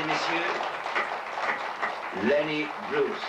messieurs, Lenny Bruce.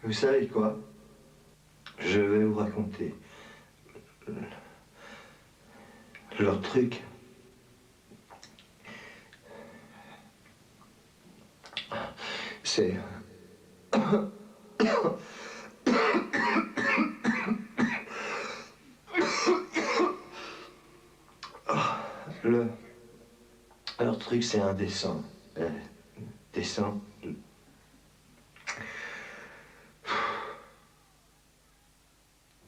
Vous savez quoi? Je vais vous raconter leur truc. C'est... Leur truc, c'est indécent. Décent.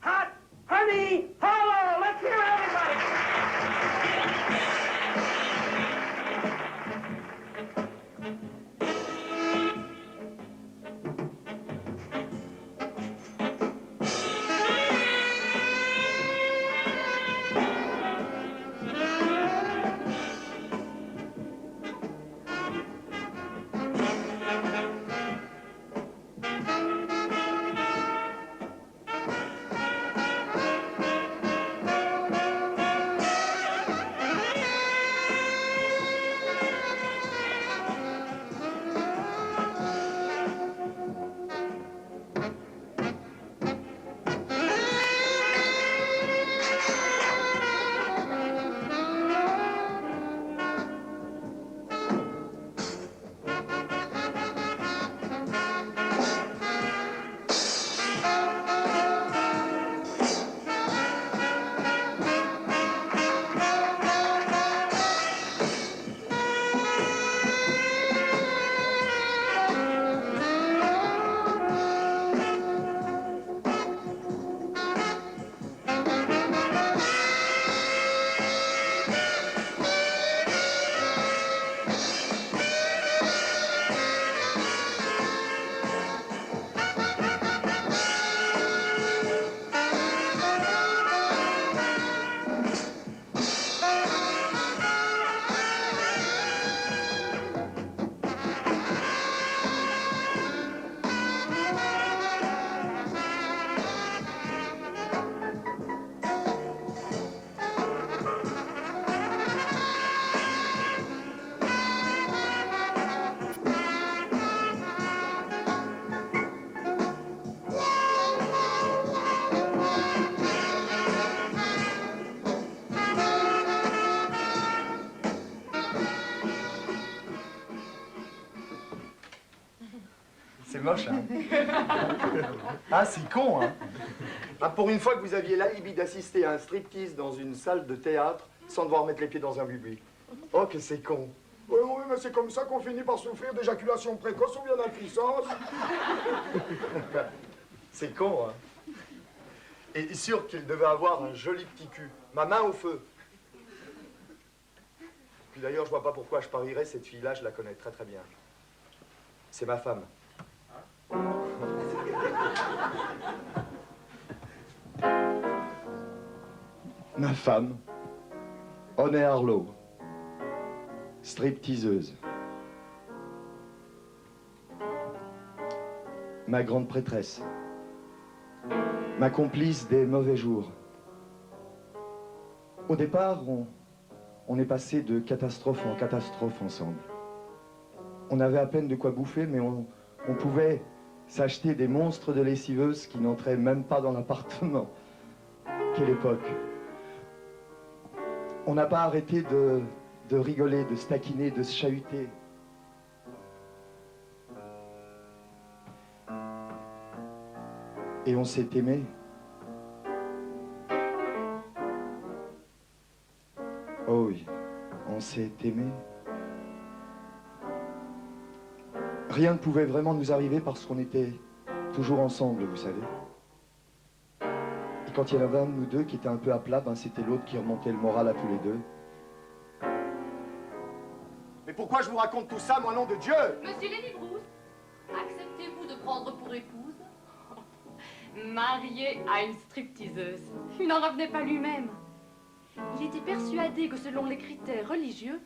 Hot, honey, hello, let's hear everybody. C'est moche, hein? Ah, c'est con, hein? Ah, pour une fois que vous aviez l'alibi d'assister à un striptease dans une salle de théâtre sans devoir mettre les pieds dans un buis. Oh, que c'est con. Oui, oui, mais c'est comme ça qu'on finit par souffrir d'éjaculation précoce ou bien d'impuissance. C'est con, hein? Et sûr qu'il devait avoir un joli petit cul. Ma main au feu. Puis d'ailleurs, je vois pas pourquoi je parierais, cette fille-là, je la connais très très bien. C'est ma femme. Ma femme, Honey Harlow, stripteaseuse. Ma grande prêtresse, ma complice des mauvais jours. Au départ, on est passé de catastrophe en catastrophe ensemble. On avait à peine de quoi bouffer, mais on pouvait s'acheter des monstres de lessiveuses qui n'entraient même pas dans l'appartement. Quelle époque! On n'a pas arrêté de rigoler, de se taquiner, de se chahuter. Et on s'est aimé. Oh oui, on s'est aimé. Rien ne pouvait vraiment nous arriver parce qu'on était toujours ensemble, vous savez. Et quand il y en avait un de nous deux qui était un peu à plat, ben c'était l'autre qui remontait le moral à tous les deux. Mais pourquoi je vous raconte tout ça, moi, nom de Dieu? Monsieur Lenny Bruce, acceptez-vous de prendre pour épouse marié à une stripteaseuse? Il n'en revenait pas lui-même. Il était persuadé que selon les critères religieux,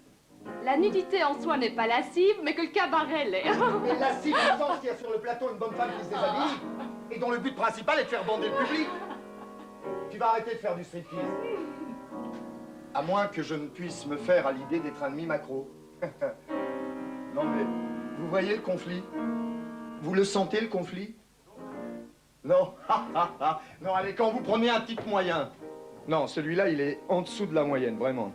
la nudité en soi n'est pas lascive, mais que le cabaret l'est. Et la civilisation qu'il y a sur le plateau une bonne femme qui se déshabille et dont le but principal est de faire bander le public. Tu vas arrêter de faire du striptease. À moins que je ne puisse me faire à l'idée d'être un demi-macro. Non mais, vous voyez le conflit? Vous le sentez le conflit? Non. Non, allez, quand vous prenez un type moyen. Non, celui-là, il est en dessous de la moyenne, vraiment.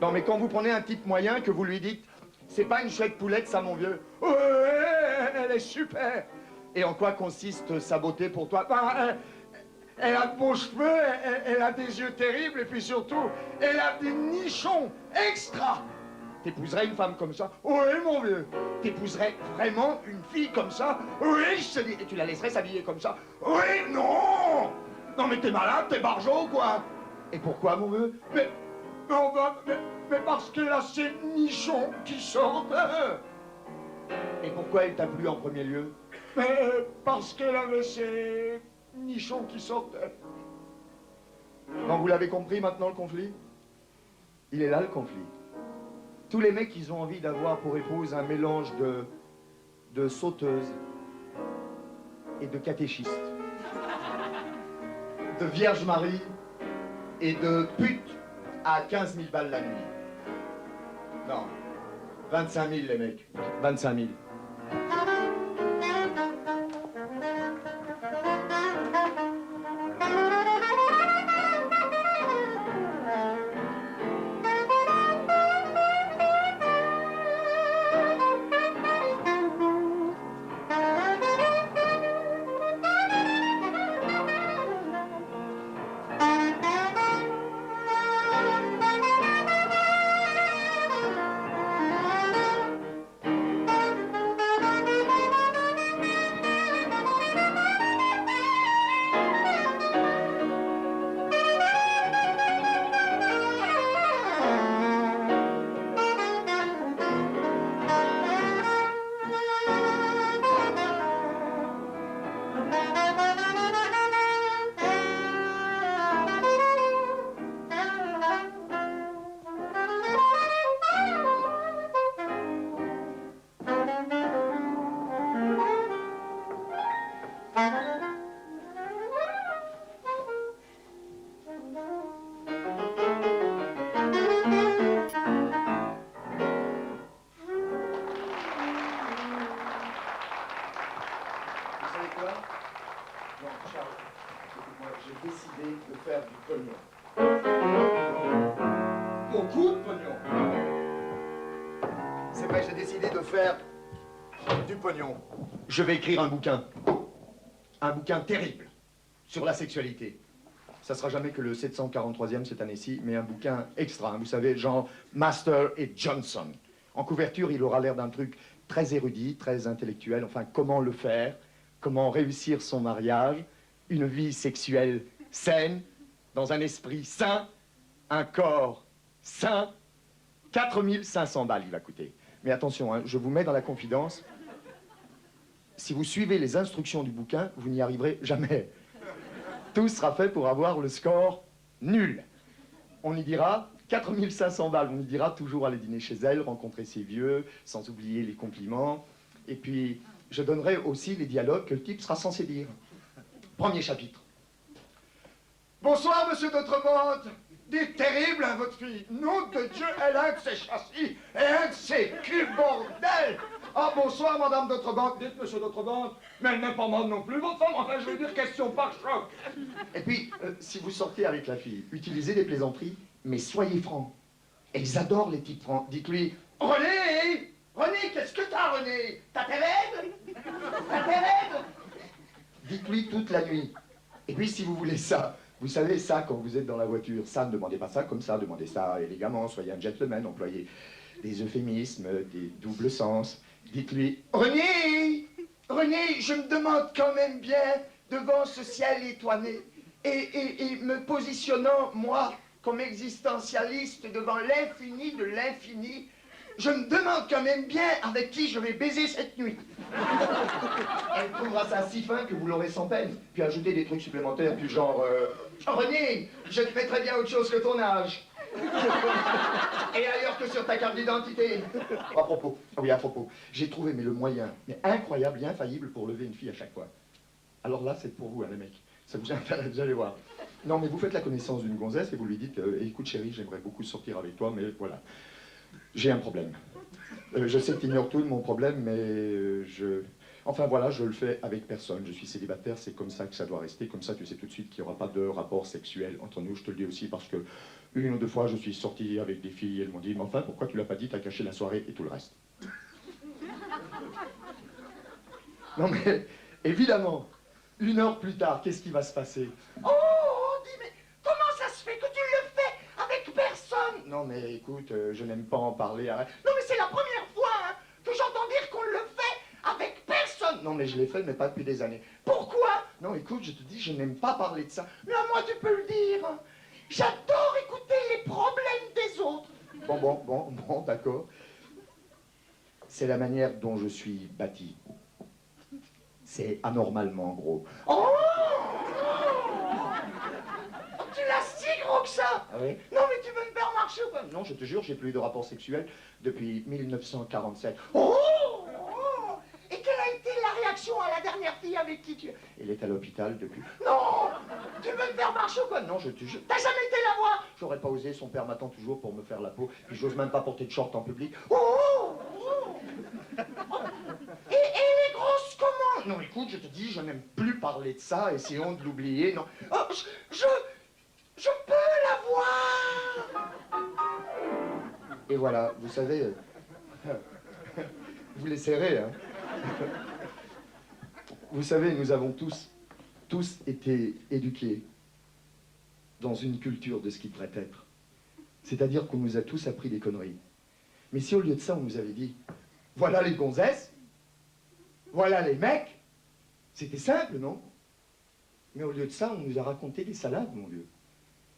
Non, mais quand vous prenez un type moyen, que vous lui dites, c'est pas une chouette poulette, ça, mon vieux. Ouais, elle est super. Et en quoi consiste sa beauté pour toi? Ben, elle a de beaux cheveux, elle a des yeux terribles, et puis surtout, elle a des nichons extra. T'épouserais une femme comme ça? Oui, mon vieux. T'épouserais vraiment une fille comme ça? Oui, je te dis. Et tu la laisserais s'habiller comme ça? Oui, non. Non, mais t'es malade, t'es barjot, quoi. Et pourquoi, mon vieux? Mais parce qu'elle a ces nichons qui sortent. Et pourquoi elle t'a plu en premier lieu? Parce qu'elle avait ces nichons qui sortaient. Non, vous l'avez compris maintenant, le conflit? Il est là, le conflit. Tous les mecs, ils ont envie d'avoir pour épouse un mélange de sauteuse et de catéchiste. De Vierge Marie et de pute à 15 000 balles la nuit. Non, 25 000 les mecs, 25 000. J'ai décidé de faire du pognon. Beaucoup de pognon. C'est vrai, j'ai décidé de faire du pognon. Je vais écrire un bouquin. Un bouquin terrible sur la sexualité. Ça sera jamais que le 743e cette année-ci, mais un bouquin extra. Hein, vous savez, genre Master et Johnson. En couverture, il aura l'air d'un truc très érudit, très intellectuel. Enfin, comment le faire? Comment réussir son mariage? Une vie sexuelle saine, dans un esprit sain, un corps sain. 4 500 balles, il va coûter. Mais attention, hein, je vous mets dans la confidence. Si vous suivez les instructions du bouquin, vous n'y arriverez jamais. Tout sera fait pour avoir le score nul. On y dira 4 500 balles. On y dira toujours aller dîner chez elle, rencontrer ses vieux, sans oublier les compliments. Et puis, je donnerai aussi les dialogues que le type sera censé dire. Premier chapitre. Bonsoir, monsieur d'Autremont. Dites terrible, hein, votre fille. Nom de Dieu, elle a un de ses châssis et un de ses culs, bordel. Ah, bonsoir, madame d'Autremont. Dites, monsieur d'Autremont. Mais elle n'est pas mal non plus, votre femme. Enfin, je veux dire, question par choc. Et puis, si vous sortez avec la fille, utilisez des plaisanteries, mais soyez francs. Elles adorent les types francs. Dites-lui, René, René, qu'est-ce que t'as, René? T'as tes règles? T'as tes règles? Dites-lui toute la nuit. Et puis, si vous voulez ça, vous savez ça quand vous êtes dans la voiture, ça, ne demandez pas ça comme ça, demandez ça élégamment, soyez un gentleman, employez des euphémismes, des doubles sens. Dites-lui, René, René, je me demande quand même bien, devant ce ciel étoilé, et me positionnant, moi, comme existentialiste devant l'infini de l'infini, Je me demande quand même bien avec qui je vais baiser cette nuit. Elle trouvera ça si fin que vous l'aurez sans peine. Puis ajouter des trucs supplémentaires du genre... René, je te mettrais bien autre chose que ton âge. Et ailleurs que sur ta carte d'identité. À propos, oui, à propos, j'ai trouvé mais le moyen, mais incroyable et infaillible pour lever une fille à chaque fois. Alors là, c'est pour vous, hein, les mecs. Ça vous intéresse, vous allez voir. Non, mais vous faites la connaissance d'une gonzesse et vous lui dites écoute chérie, j'aimerais beaucoup sortir avec toi, mais voilà. J'ai un problème. Je sais que tu ignores tout de mon problème, mais Enfin voilà, je le fais avec personne. Je suis célibataire, c'est comme ça que ça doit rester. Comme ça, tu sais tout de suite qu'il n'y aura pas de rapport sexuel entre nous. Je te le dis aussi parce que une ou deux fois, je suis sorti avec des filles et elles m'ont dit mais enfin, pourquoi tu l'as pas dit, t'as caché la soirée et tout le reste. Non mais, évidemment, 1 heure plus tard, qu'est-ce qui va se passer? Oh, on dit mais comment ça se fait que tu le fais avec personne? Non mais écoute, je n'aime pas en parler. Arrête. Non mais c'est la première fois hein, que j'entends dire qu'on le fait avec personne. Non mais je l'ai fait, mais pas depuis des années. Pourquoi? Non écoute, je te dis, je n'aime pas parler de ça. Mais à moi tu peux le dire. J'adore écouter les problèmes des autres. Bon, d'accord. C'est la manière dont je suis bâti. C'est anormalement gros. Oh! Tu l'as si gros que ça? Ah oui? Non mais tu veux me faire marcher ou quoi? Non, je te jure, j'ai plus eu de rapport sexuel depuis 1947. Oh! Et quelle a été la réaction à la dernière fille avec qui tu... Elle est à l'hôpital depuis... Non! Tu veux me faire marcher ou quoi? Non, je te jure. T'as jamais été la voir? J'aurais pas osé, son père m'attend toujours pour me faire la peau, puis j'ose même pas porter de short en public. Oh! Et elle est grosse comment? Non, écoute, je te dis, je n'aime plus parler de ça, essayons de l'oublier, non. Oh, je peux la voir! Et voilà, vous savez... vous l'essayerez, hein. Vous savez, nous avons tous été éduqués dans une culture de ce qui devrait être. C'est-à-dire qu'on nous a tous appris des conneries. Mais si au lieu de ça, on nous avait dit, voilà les gonzesses, voilà les mecs, c'était simple, non? Mais au lieu de ça, on nous a raconté des salades, mon vieux.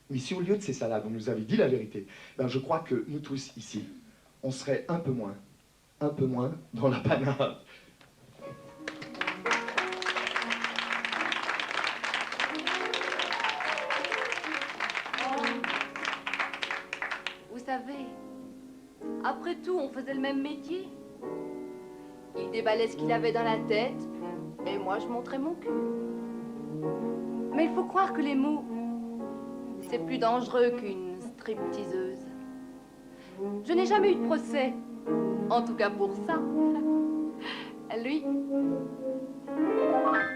Mais si au lieu de ces salades, on nous avait dit la vérité, ben je crois que nous tous ici, on serait un peu moins dans la panade. Vous savez, après tout, on faisait le même métier. Il déballait ce qu'il avait dans la tête, et moi, je montrais mon cul. Mais il faut croire que les mots, c'est plus dangereux qu'une stripteaseuse. Je n'ai jamais eu de procès, en tout cas pour ça. Lui,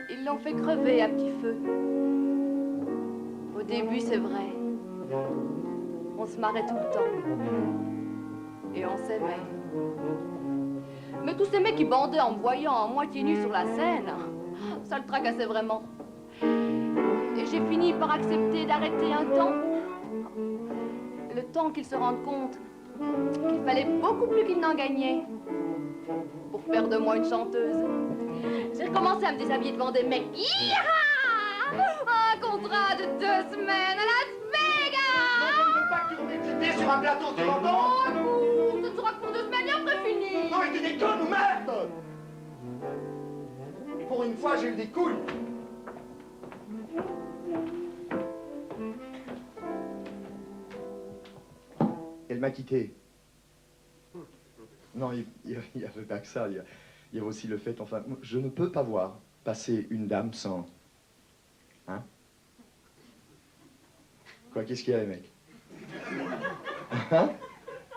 ils l'ont fait crever à petit feu. Au début, c'est vrai, on se marrait tout le temps. Et on s'aimait. Mais tous ces mecs qui bandaient en me voyant en moitié nu sur la scène, ça le tracassait vraiment. Et j'ai fini par accepter d'arrêter un temps. Le temps qu'ils se rendent compte qu'il fallait beaucoup plus qu'ils n'en gagnaient pour faire de moi une chanteuse. J'ai recommencé à me déshabiller devant des mecs. Hiha! Un contrat de 2 semaines à Las Vegas! Je ne veux pas que tu remettes tes pieds sur un plateau, tu m'entends? Oh non, ce sera que pour 2 semaines et après fini! Non mais tu déconnes ou merde! Pour une fois, j'ai eu des couilles. Elle m'a quitté. Non, il y avait pas que ça. Il y avait aussi le fait, enfin, je ne peux pas voir passer une dame sans... Hein? Quoi, qu'est-ce qu'il y a, les mecs? Hein?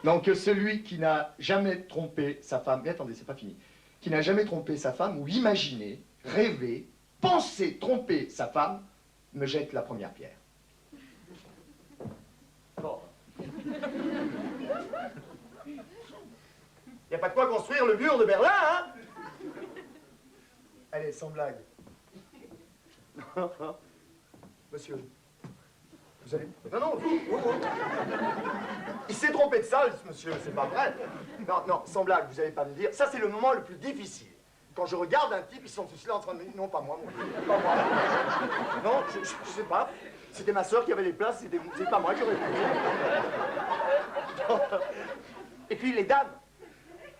Non, que celui qui n'a jamais trompé sa femme... Mais attendez, c'est pas fini. Qui n'a jamais trompé sa femme, ou imaginé, rêvé, pensé tromper sa femme, me jette la première pierre. Bon. Y a pas de quoi construire le mur de Berlin, hein? Allez, sans blague. Monsieur, vous allez... Non, vous... Il s'est trompé de salle, ce monsieur, c'est pas vrai. Non, sans blague, vous allez pas me dire... Ça, c'est le moment le plus difficile. Quand je regarde un type, ils sont tous là en train de... Non, pas moi, mon Dieu, pas moi. Non, je sais pas. C'était ma sœur qui avait les places, c'est pas moi qui aurais pu. Et puis les dames,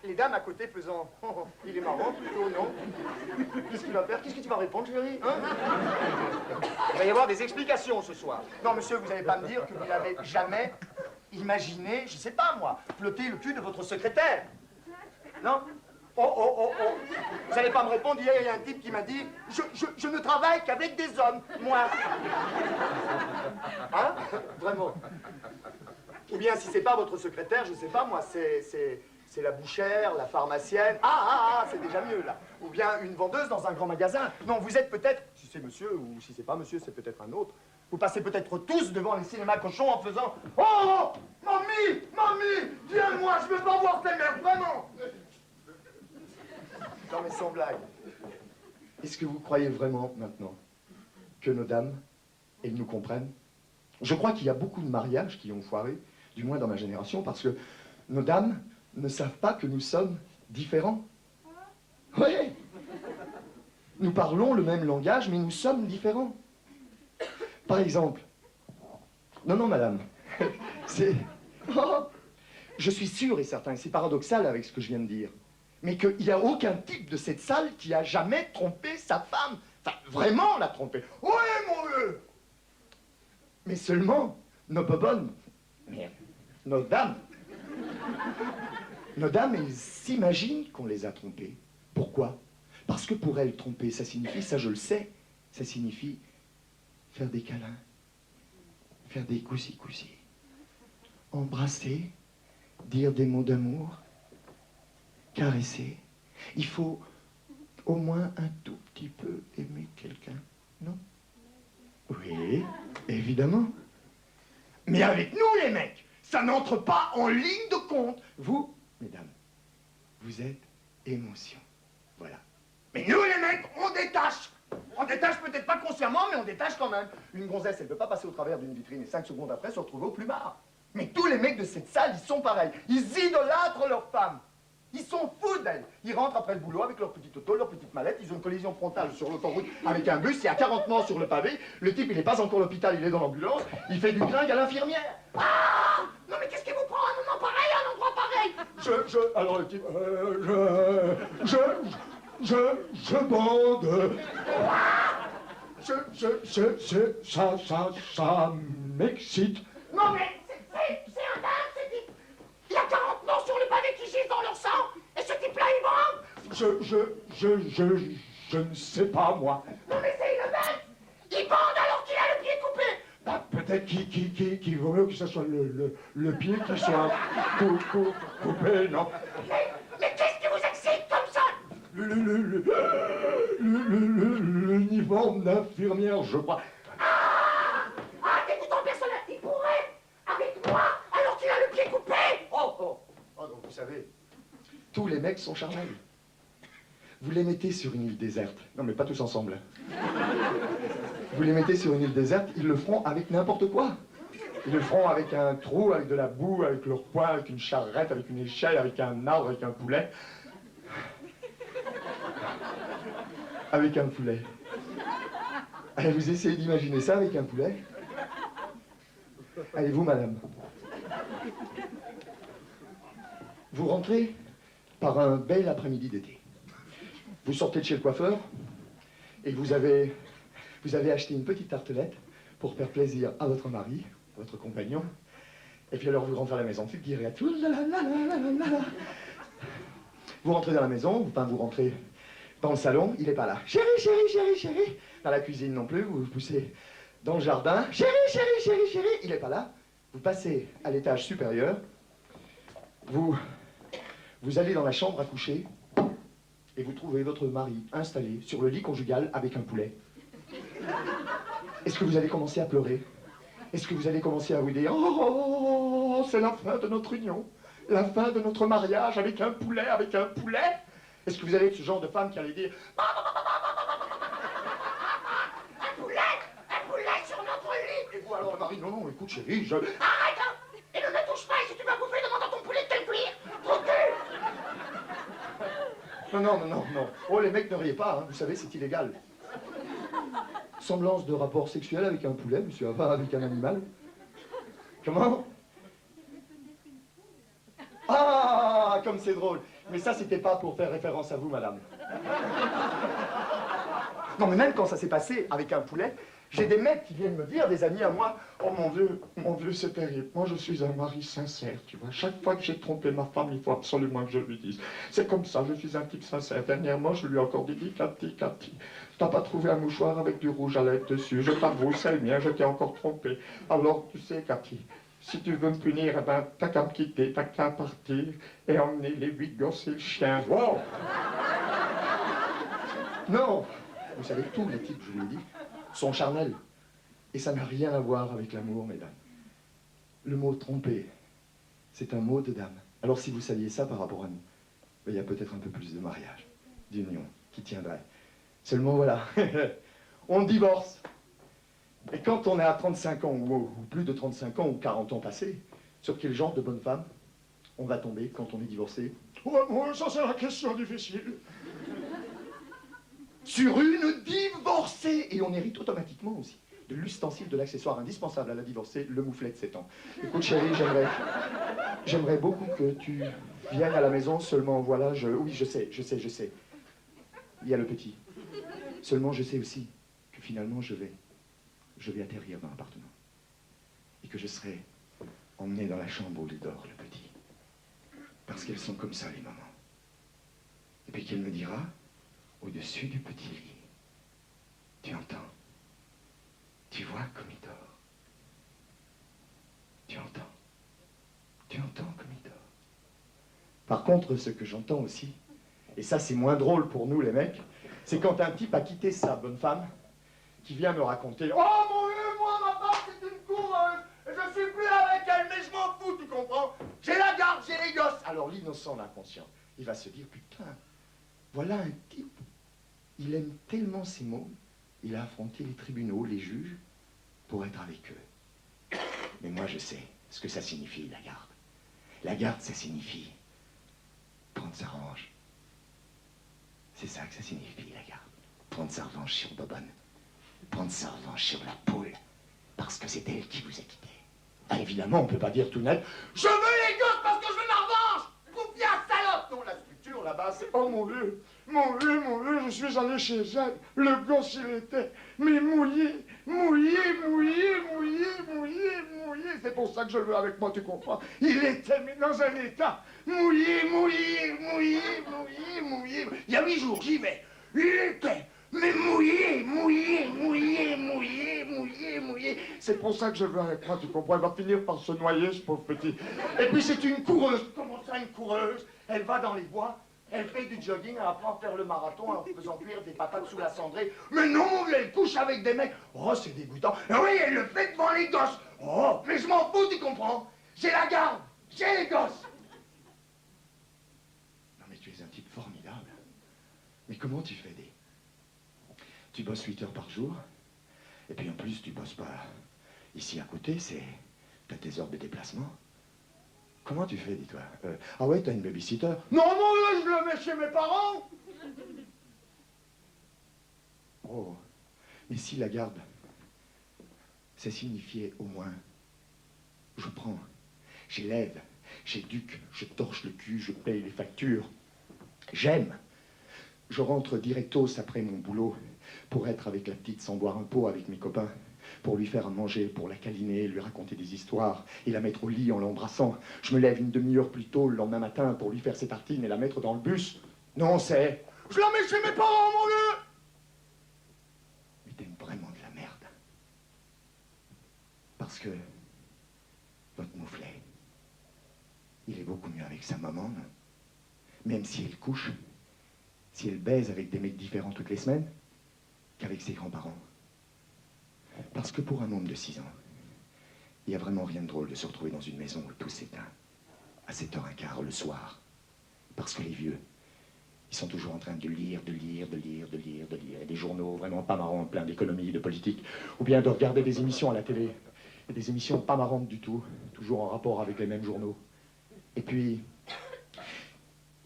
les dames à côté faisant « Oh, il est marrant plutôt, non ?» Qu'est-ce qu'il va faire? Qu'est-ce que tu vas répondre, chérie, hein? Il va y avoir des explications ce soir. Non, monsieur, vous n'allez pas me dire que vous n'avez jamais imaginé, je sais pas moi, flotter le cul de votre secrétaire. Non? Oh, oh, oh, oh. Vous n'allez pas me répondre, hier, il y a un type qui m'a dit je ne travaille qu'avec des hommes, moi. Hein? Vraiment. Ou bien, si c'est pas votre secrétaire, je sais pas, moi, c'est la bouchère, la pharmacienne. C'est déjà mieux, là. Ou bien une vendeuse dans un grand magasin. Non, vous êtes peut-être, si c'est monsieur, ou si c'est pas monsieur, c'est peut-être un autre. Vous passez peut-être tous devant les cinémas cochons en faisant « Oh, mamie, mamie, viens-moi, je veux pas voir tes mères, vraiment !» Non, mais sans blague. Est-ce que vous croyez vraiment, maintenant, que nos dames, elles nous comprennent? Je crois qu'il y a beaucoup de mariages qui ont foiré, du moins dans ma génération, parce que nos dames ne savent pas que nous sommes différents. Oui. Nous parlons le même langage, mais nous sommes différents. Par exemple... Non, non, madame. C'est... Oh, je suis sûr et certain, c'est paradoxal avec ce que je viens de dire, mais qu'il n'y a aucun type de cette salle qui a jamais trompé sa femme. Enfin, vraiment l'a trompé. Oui, mon vieux. Mais seulement nos bobonnes, nos dames. Nos dames, elles s'imaginent qu'on les a trompées. Pourquoi? Parce que pour elles, tromper, ça signifie, ça je le sais, ça signifie faire des câlins, faire des coussi-coussi, embrasser, dire des mots d'amour, caresser. Il faut au moins un tout petit peu aimer quelqu'un, non? Oui, évidemment. Mais avec nous, les mecs, ça n'entre pas en ligne de compte. Vous, mesdames, vous êtes émotion. Voilà. Mais nous, les mecs, on détache. On détache peut-être pas consciemment, mais on détache quand même. Une gonzesse, elle ne peut pas passer au travers d'une vitrine et 5 secondes après se retrouver au plumard. Mais tous les mecs de cette salle, ils sont pareils. Ils idolâtrent leurs femmes. Ils sont fous d'elles. Ils rentrent après le boulot avec leur petite auto, leur petite mallette. Ils ont une collision frontale sur l'autoroute avec un bus. Il y a 40 morts sur le pavé. Le type, il n'est pas encore à l'hôpital, il est dans l'ambulance. Il fait du gringue à l'infirmière. Ah! Non mais qu'est-ce qui vous prend à un moment pareil, à un endroit pareil? Alors le type... Je bande. Ça m'excite. Non mais c'est un dingue, ce type. Il y a 40 morts sur le pavé qui gisent dans leur sang. Et ce type-là, il bande. Je ne sais pas, moi. Non mais c'est une bête. Il bande alors qu'il a le pied coupé. Bah, peut-être qu'il vaut mieux que ce soit le pied qui soit coupé, non? Mais qu'est-ce qui vous excite comme ça? L'uniforme d'infirmière, je crois. Dégoûtant personnel, il pourrait, avec moi, alors qu'il a le pied coupé. Oh, donc vous savez, Tous les mecs sont charnels. Vous les mettez sur une île déserte. Non, mais pas tous ensemble. Vous les mettez sur une île déserte, ils le feront avec n'importe quoi. Ils le feront avec un trou, avec de la boue, avec leur poing, avec une charrette, avec une échelle, avec un arbre, avec un poulet. Avec un poulet. Allez, vous essayez d'imaginer ça avec un poulet? Allez, vous, madame. Vous rentrez par un bel après-midi d'été. Vous sortez de chez le coiffeur et vous avez acheté une petite tartelette pour faire plaisir à votre mari, à votre compagnon. Et puis alors vous rentrez à la maison, vous direz à tout. Vous rentrez dans la maison, enfin vous rentrez dans le salon, il n'est pas là. Chérie, chérie, chérie, chérie. Dans la cuisine non plus, vous vous poussez dans le jardin. Chérie, chérie, chérie, chérie, il n'est pas là. Vous passez à l'étage supérieur. Vous allez dans la chambre à coucher et vous trouvez votre mari installé sur le lit conjugal avec un poulet. Est-ce que vous allez commencer à pleurer? Est-ce que vous allez commencer à vous dire « Oh, c'est la fin de notre union, la fin de notre mariage avec un poulet, avec un poulet ?» Est-ce que vous allez être ce genre de femme qui allait dire « Un poulet sur notre lit. Et vous alors, le mari, non, non, écoute chérie, je... Arrête, hein. Et ne me touche pas, et si tu vas bouffer, demande à ton poulet de te le cuire. Trop cul. Non. Oh, les mecs, ne riez pas, hein. Vous savez, c'est illégal. Semblance de rapport sexuel avec un poulet, monsieur, enfin, avec un animal. Comment? Ah, comme c'est drôle. Mais ça, c'était pas pour faire référence à vous, madame. Non, mais même quand ça s'est passé avec un poulet, j'ai des mecs qui viennent me dire, des amis à moi, oh mon vieux, c'est terrible. Moi, je suis un mari sincère, tu vois. Chaque fois que j'ai trompé ma femme, il faut absolument que je lui dise. C'est comme ça, je suis un type sincère. Dernièrement, je lui ai encore dit, Cathy, t'as pas trouvé un mouchoir avec du rouge à lèvres dessus. Je t'avoue, c'est le mien, je t'ai encore trompé. Alors, tu sais, Cathy, si tu veux me punir, eh ben, t'as qu'à me quitter, t'as qu'à partir et emmener les 8 gosses et le chien. Wow! Non! Vous savez, tous les types, je vous l'ai dit, sont charnels. Et ça n'a rien à voir avec l'amour, mesdames. Le mot tromper, c'est un mot de dame. Alors si vous saviez ça par rapport à nous, il y a peut-être un peu plus de mariage, d'union, qui tiendrait. Seulement voilà, on divorce. Et quand on est à 35 ans, ou plus de 35 ans, ou 40 ans passés, sur quel genre de bonne femme on va tomber quand on est divorcé? Ouais, ça c'est la question difficile. Sur une divorcée. Et on hérite automatiquement aussi de l'ustensile, de l'accessoire indispensable à la divorcée, le mouflet de 7 ans. Écoute chérie, j'aimerais beaucoup que tu viennes à la maison, seulement voilà, oui je sais. Il y a le petit. Seulement je sais aussi que finalement je vais atterrir dans l'appartement. Et que je serai emmené dans la chambre où il dort, le petit. Parce qu'elles sont comme ça les mamans. Et puis qu'elle me dira, au-dessus du petit lit, tu entends? Tu vois comme il dort. Tu entends? Tu entends comme il dort. Par contre, ce que j'entends aussi, et ça c'est moins drôle pour nous les mecs, c'est quand un type a quitté sa bonne femme, qui vient me raconter, oh mon Dieu, moi ma femme c'est une coureuse, et je suis plus avec elle, mais je m'en fous, tu comprends? J'ai la garde, j'ai les gosses. Alors l'innocent, l'inconscient, il va se dire, putain, voilà un type. Il aime tellement ces mots, il a affronté les tribunaux, les juges, pour être avec eux. Mais moi, je sais ce que ça signifie, la garde. La garde, ça signifie prendre sa revanche. C'est ça que ça signifie, la garde. Prendre sa revanche sur Bobonne. Prendre sa revanche sur la poule. Parce que c'est elle qui vous a quitté. Ah, évidemment, on peut pas dire tout net, je veux les gosses parce que je veux ma revanche! Combien salope! Non, la structure là-bas, c'est... Oh mon Dieu, je suis allé chez elle. Le gosse, il était, mais mouillé. C'est pour ça que je le veux avec moi, tu comprends? Il était mais dans un état mouillé. Il y a 8 jours, j'y vais. Il était, mais mouillé. C'est pour ça que je veux avec moi, tu comprends? Il va finir par se noyer, ce pauvre petit. Et puis c'est une coureuse. Comment ça, une coureuse? Elle va dans les bois. Elle fait du jogging, elle apprend à faire le marathon en faisant cuire des patates sous la cendrée. Mais non, elle couche avec des mecs. Oh, c'est dégoûtant. Et oui, elle le fait devant les gosses. Oh, mais je m'en fous, tu comprends? J'ai la garde, j'ai les gosses. Non, mais tu es un type formidable. Mais comment tu fais des... Tu bosses 8 heures par jour, et puis en plus, tu bosses pas ici à côté, t'as tes heures de déplacement. Comment tu fais, dis-toi? Ah ouais, t'as une babysitter? Non, je le mets chez mes parents. Oh, mais si la garde, ça signifiait au moins, je prends, j'élève, j'éduque, je torche le cul, je paye les factures, j'aime. Je rentre directos après mon boulot pour être avec la petite sans boire un pot avec mes copains. Pour lui faire à manger, pour la câliner, lui raconter des histoires et la mettre au lit en l'embrassant. Je me lève une demi-heure plus tôt le lendemain matin pour lui faire ses tartines et la mettre dans le bus. Non, c'est... Je la mets chez mes parents, mon Dieu! Mais t'aimes vraiment de la merde. Parce que votre mouflet, il est beaucoup mieux avec sa maman, non? Même si elle couche, si elle baise avec des mecs différents toutes les semaines, qu'avec ses grands-parents. Parce que pour un môme de 6 ans, il n'y a vraiment rien de drôle de se retrouver dans une maison où tout s'éteint, à 7h15 le soir. Parce que les vieux, ils sont toujours en train de lire, et des journaux vraiment pas marrants, plein d'économie, de politique, ou bien de regarder des émissions à la télé, et des émissions pas marrantes du tout, toujours en rapport avec les mêmes journaux. Et puis,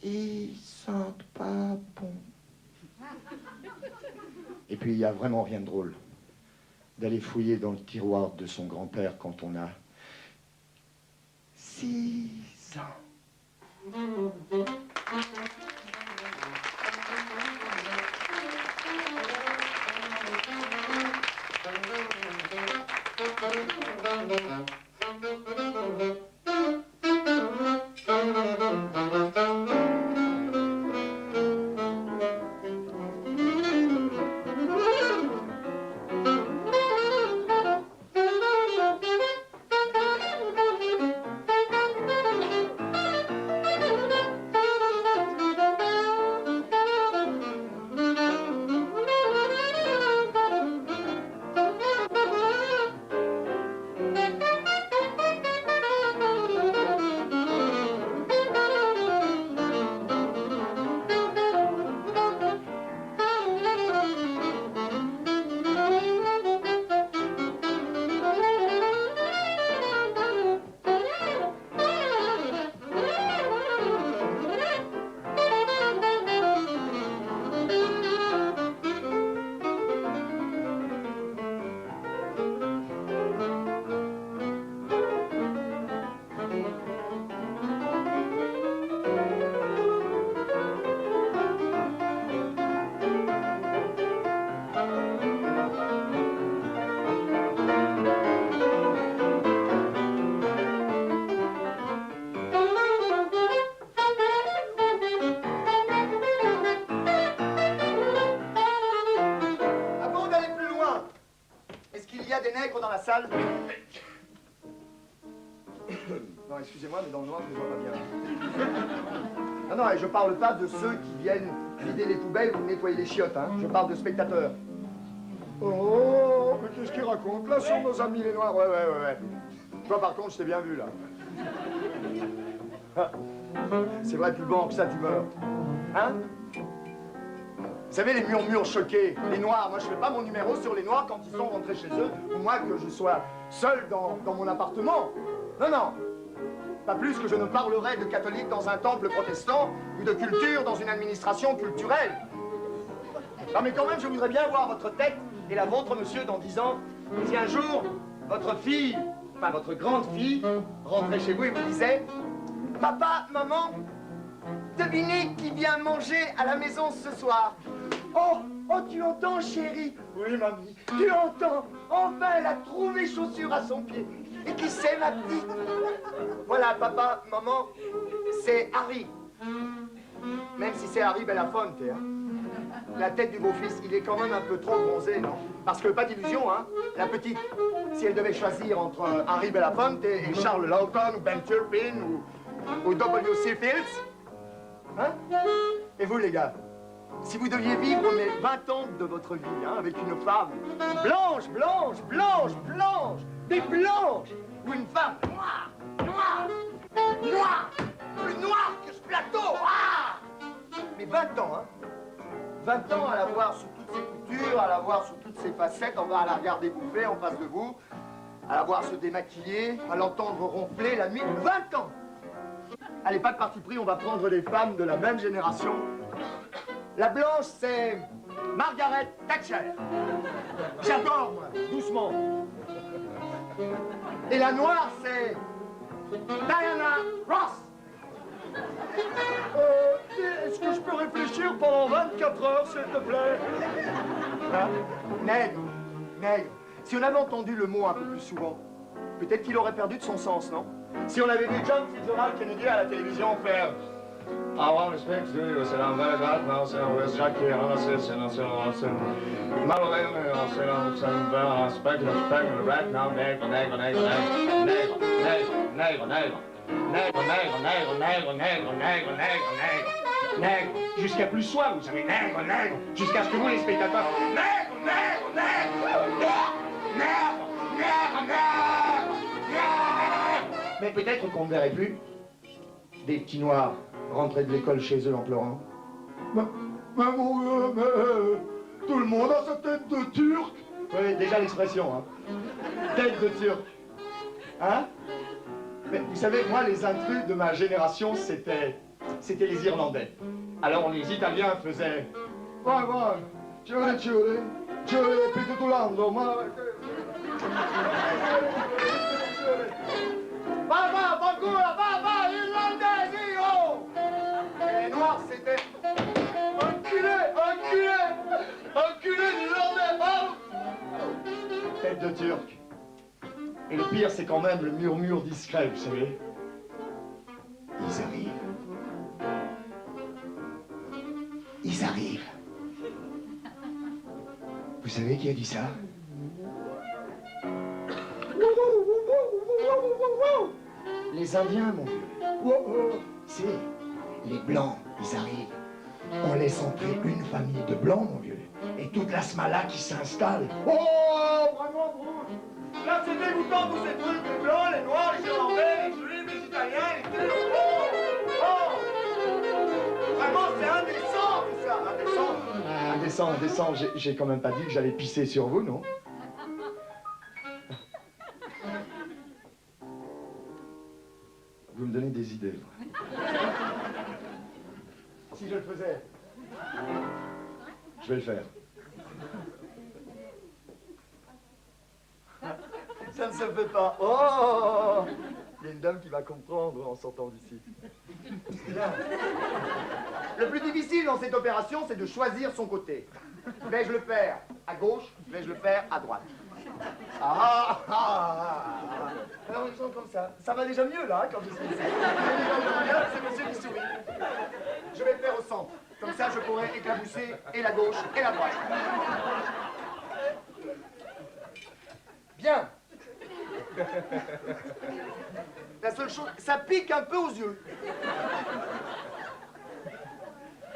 ils sentent pas bon. Et puis, il n'y a vraiment rien de drôle d'aller fouiller dans le tiroir de son grand-père quand on a 6 ans. Dans la salle. Non, excusez-moi, mais dans le noir, je ne vois pas bien. Non, non, et je parle pas de ceux qui viennent vider les poubelles ou nettoyer les chiottes, hein. Je parle de spectateurs. Oh, mais qu'est-ce qu'il raconte là sur nos amis les noirs? Ouais. Toi, par contre, je t'ai bien vu, là. C'est vrai, plus bon que ça, tu meurs. Hein? Vous savez, les murmures choqués, les noirs, moi je fais pas mon numéro sur les noirs quand ils sont rentrés chez eux, ou moi que je sois seul dans mon appartement. Non. Pas plus que je ne parlerai de catholiques dans un temple protestant ou de culture dans une administration culturelle. Non mais quand même, je voudrais bien voir votre tête et la vôtre, monsieur, dans 10 ans, si un jour, votre fille, enfin votre grande fille, rentrait chez vous et vous disait « Papa, maman, devinez qui vient manger à la maison ce soir. Oh, tu entends, chérie? Oui, mamie, tu entends? Enfin, elle a trouvé chaussures à son pied. Et qui c'est, ma petite? Voilà, papa, maman, c'est Harry. Même si c'est Harry Belafonte, hein. La tête du beau-fils, il est quand même un peu trop bronzé, non? Parce que, pas d'illusion, hein, la petite, si elle devait choisir entre Harry Belafonte et Charles Lawton, ou Ben Turpin, ou W.C. Fields, hein? Et vous, les gars, si vous deviez vivre mes 20 ans de votre vie, hein, avec une femme blanche, des blanches, ou une femme noire, plus noire que ce plateau, mais 20 ans, hein, 20 ans à la voir sous toutes ses coutures, à la voir sous toutes ses facettes, à la regarder bouffer en face de vous, à la voir se démaquiller, à l'entendre ronfler la nuit, 20 ans. Allez, pas de parti pris, on va prendre des femmes de la même génération. La blanche, c'est Margaret Thatcher. J'adore, moi, doucement. Et la noire, c'est Diana Ross. Est-ce que je peux réfléchir pendant 24 heures, s'il te plaît? Hein? Nègre. Si on avait entendu le mot un peu plus souvent, peut-être qu'il aurait perdu de son sens, non? Si on avait vu John Fitzgerald Kennedy à la télévision faire I want to speak to you, c'est un vrai bad man, c'est un vrai Jackie, c'est un Malheureusement, c'est un vrai spectacle, right now, nègre. Jusqu'à plus soir, vous savez, nègre. Jusqu'à ce que vous, les spectateurs, nègre. Mais peut-être qu'on ne verrait plus des petits noirs rentrer de l'école chez eux en pleurant. Mais mon Dieu, mais tout le monde a sa tête de turc. Oui, déjà l'expression, hein. Tête de turc. Hein? Mais vous savez, moi, les intrus de ma génération, c'était les Irlandais. Alors les Italiens faisaient... Vai, Giuri, pitutulando, ma... Va, irlandesi, oh! Tête de Turc. Et le pire, c'est quand même le murmure discret, vous savez. Ils arrivent. Ils arrivent. Vous savez qui a dit ça? Les Indiens, mon vieux. C'est les Blancs, ils arrivent. On laisse entrer une famille de Blancs, mon vieux. Et toute la smala qui s'installe. Oh, vraiment, Bruce. Là, c'est dégoûtant, tous ces trucs. Les Blancs, les Noirs, les Irlandais, les Juifs, les Italiens, les Turcs. Vraiment, c'est indécent, tout ça. Indécent. Indécent. J'ai quand même pas dit que j'allais pisser sur vous, non? Vous me donnez des idées. Si je le faisais. Je vais le faire. Ça ne se fait pas. Oh! Il y a une dame qui va comprendre en sortant d'ici. Bien. Le plus difficile dans cette opération, c'est de choisir son côté. Vais-je le faire à gauche? Vais-je le faire à droite? Alors ils sont comme ça. Ça va déjà mieux là, quand je suis ici. C'est monsieur qui sourit. Je vais le faire au centre. Comme ça, je pourrai éclabousser et la gauche et la droite. Bien. La seule chose, ça pique un peu aux yeux.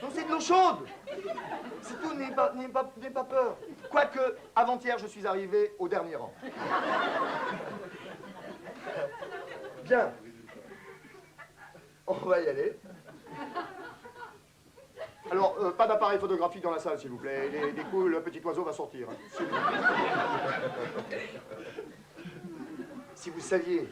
Non, c'est de l'eau chaude. C'est tout, n'ayez pas peur. Quoique, avant-hier, je suis arrivé au dernier rang. Bien. On va y aller. Alors, pas d'appareil photographique dans la salle, s'il vous plaît. Des coups, le petit oiseau va sortir. Hein. S'il vous plaît. Si vous saviez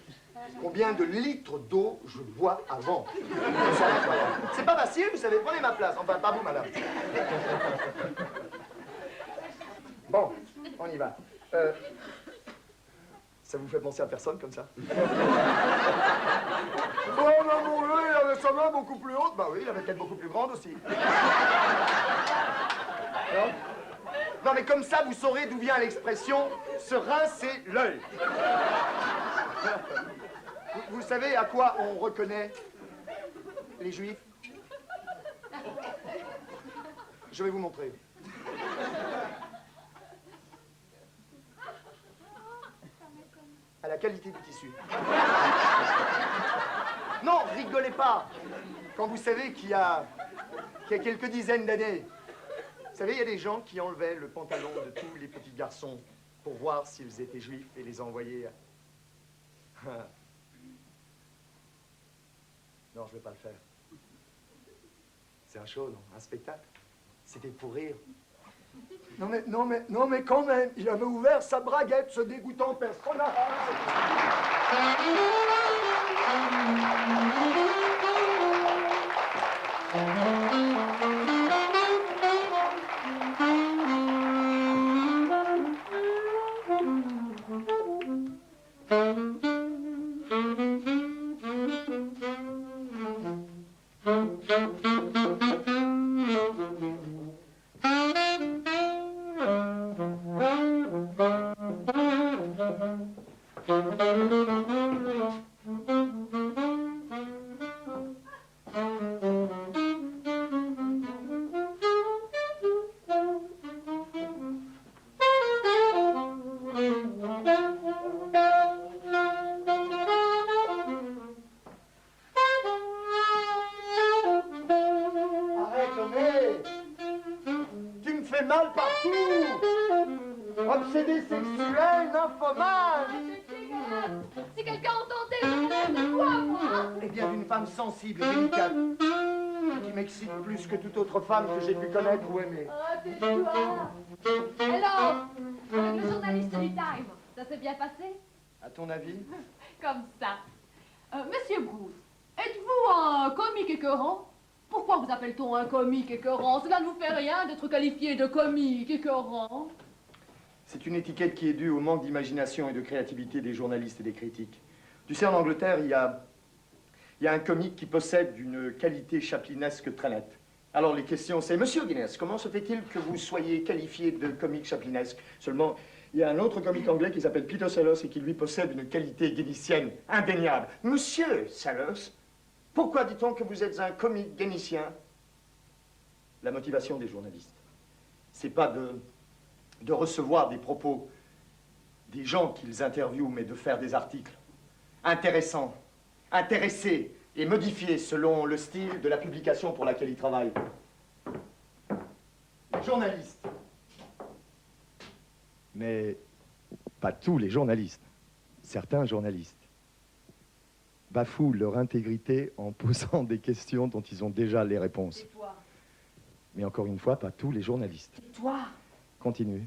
combien de litres d'eau je bois avant. C'est incroyable. C'est pas facile, vous savez. Prenez ma place. Enfin, pas vous, madame. Bon, on y va. Ça vous fait penser à personne comme ça? Oh non, mon Dieu, il avait sa main beaucoup plus haute. Bah oui, il avait peut-être beaucoup plus grande aussi. Non, mais comme ça, vous saurez d'où vient l'expression « se rincer l'œil ». Vous savez à quoi on reconnaît les Juifs? Je vais vous montrer. À la qualité du tissu. Non, rigolez pas. Quand vous savez qu'il y a quelques dizaines d'années, vous savez, il y a des gens qui enlevaient le pantalon de tous les petits garçons pour voir s'ils étaient juifs et les envoyaient. Non, je vais pas le faire. C'est un show, non? Un spectacle. C'était pour rire. Non mais quand même, il avait ouvert sa braguette, ce dégoûtant personnage. Mal partout! Obsédé sexuel, nymphomane! Si quelqu'un entendait, de quoi, moi? Eh bien, d'une femme sensible et délicate, qui m'excite plus que toute autre femme que j'ai pu connaître ou aimer. Ah, t'es toi! Alors, avec le journaliste du Time, ça s'est bien passé? À ton avis? Comme ça. Monsieur Bruce, êtes-vous un comique écœurant? Pourquoi vous appelle-t-on un comique écœurant? Cela ne vous fait rien d'être qualifié de comique écœurant. C'est une étiquette qui est due au manque d'imagination et de créativité des journalistes et des critiques. Tu sais, en Angleterre, il y a un comique qui possède une qualité chaplinesque très nette. Alors les questions, c'est « Monsieur Guinness, comment se fait-il que vous soyez qualifié de comique chaplinesque? Seulement, Il y a un autre comique anglais qui s'appelle Peter Sellers et qui lui possède une qualité guénicienne indéniable. Monsieur Sellers, pourquoi dit-on que vous êtes un comique guénicien? La motivation des journalistes, c'est pas de recevoir des propos des gens qu'ils interviewent, mais de faire des articles intéressants, intéressés et modifiés selon le style de la publication pour laquelle ils travaillent. Les journalistes. Mais pas tous les journalistes. Certains journalistes bafouent leur intégrité en posant des questions dont ils ont déjà les réponses. Et toi? Mais encore une fois, pas tous les journalistes. Et toi? Continue.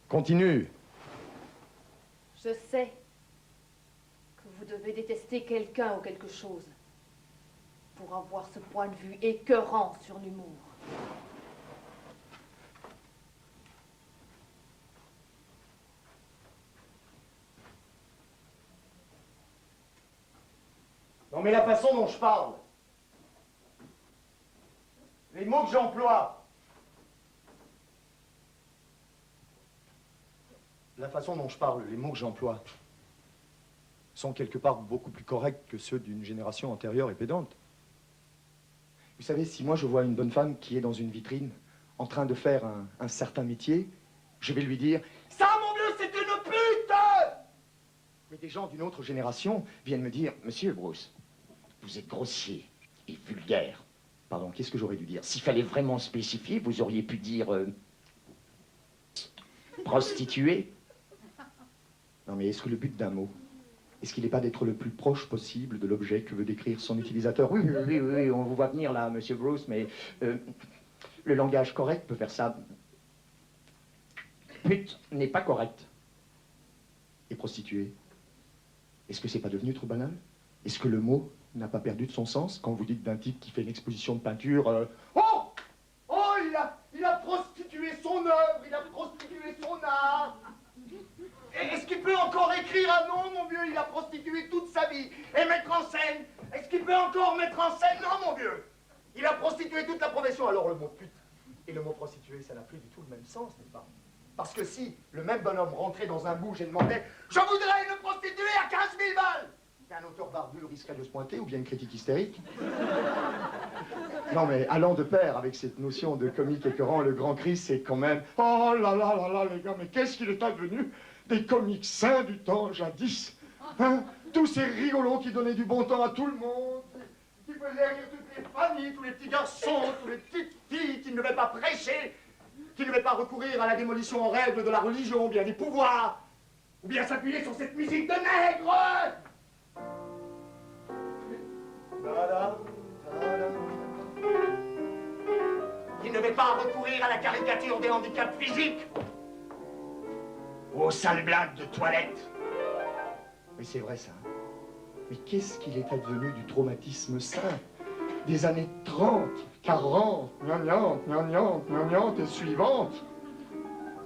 Continue. Je sais que vous devez détester quelqu'un ou quelque chose pour avoir ce point de vue écœurant sur l'humour. Non mais la façon dont je parle, les mots que j'emploie, la façon dont je parle, les mots que j'emploie, sont quelque part beaucoup plus corrects que ceux d'une génération antérieure et pédante. Vous savez, si moi je vois une bonne femme qui est dans une vitrine, en train de faire un certain métier, je vais lui dire « Ça, mon vieux, c'est une pute !» Mais des gens d'une autre génération viennent me dire « Monsieur Bruce, vous êtes grossier et vulgaire. » Pardon, qu'est-ce que j'aurais dû dire? S'il fallait vraiment spécifier, vous auriez pu dire prostituée. Non, mais est-ce que le but d'un mot, est-ce qu'il n'est pas d'être le plus proche possible de l'objet que veut décrire son utilisateur? Oui, oui, oui, oui, on vous voit venir là, Monsieur Bruce, mais le langage correct peut faire ça. Pute n'est pas correct. Et prostituée, est-ce que c'est pas devenu trop banal? Est-ce que le mot n'a pas perdu de son sens quand vous dites d'un type qui fait une exposition de peinture Oh! Oh, il a prostitué son œuvre, il a prostitué son art. Est-ce qu'il peut encore écrire? Ah non, mon vieux, il a prostitué toute sa vie. Et mettre en scène? Est-ce qu'il peut encore mettre en scène? Non, mon vieux. Il a prostitué toute la profession. Alors le mot pute et le mot prostituée, ça n'a plus du tout le même sens, n'est-ce pas? Parce que si le même bonhomme rentrait dans un bouge et demandait « Je voudrais une prostituée à 15 000 balles !» un auteur barbu risquerait de se pointer, ou bien une critique hystérique. Non, mais allant de pair avec cette notion de comique écœurant, le grand cri, c'est quand même « Oh là là là là, les gars, mais qu'est-ce qu'il est advenu des comiques sains du temps jadis, hein? Tous ces rigolos qui donnaient du bon temps à tout le monde, qui faisaient rire toutes les familles, tous les petits garçons, toutes les petites filles, qui ne devaient pas prêcher, qui ne devaient pas recourir à la démolition en règle de la religion, ou bien des pouvoirs, ou bien s'appuyer sur cette musique de nègre. Il ne devait pas recourir à la caricature des handicaps physiques ou aux sales blagues de toilette. Mais c'est vrai ça. Mais qu'est-ce qu'il est advenu du traumatisme sain des années 30, 40, gnangnante, gnangnante, gnangnante et suivantes?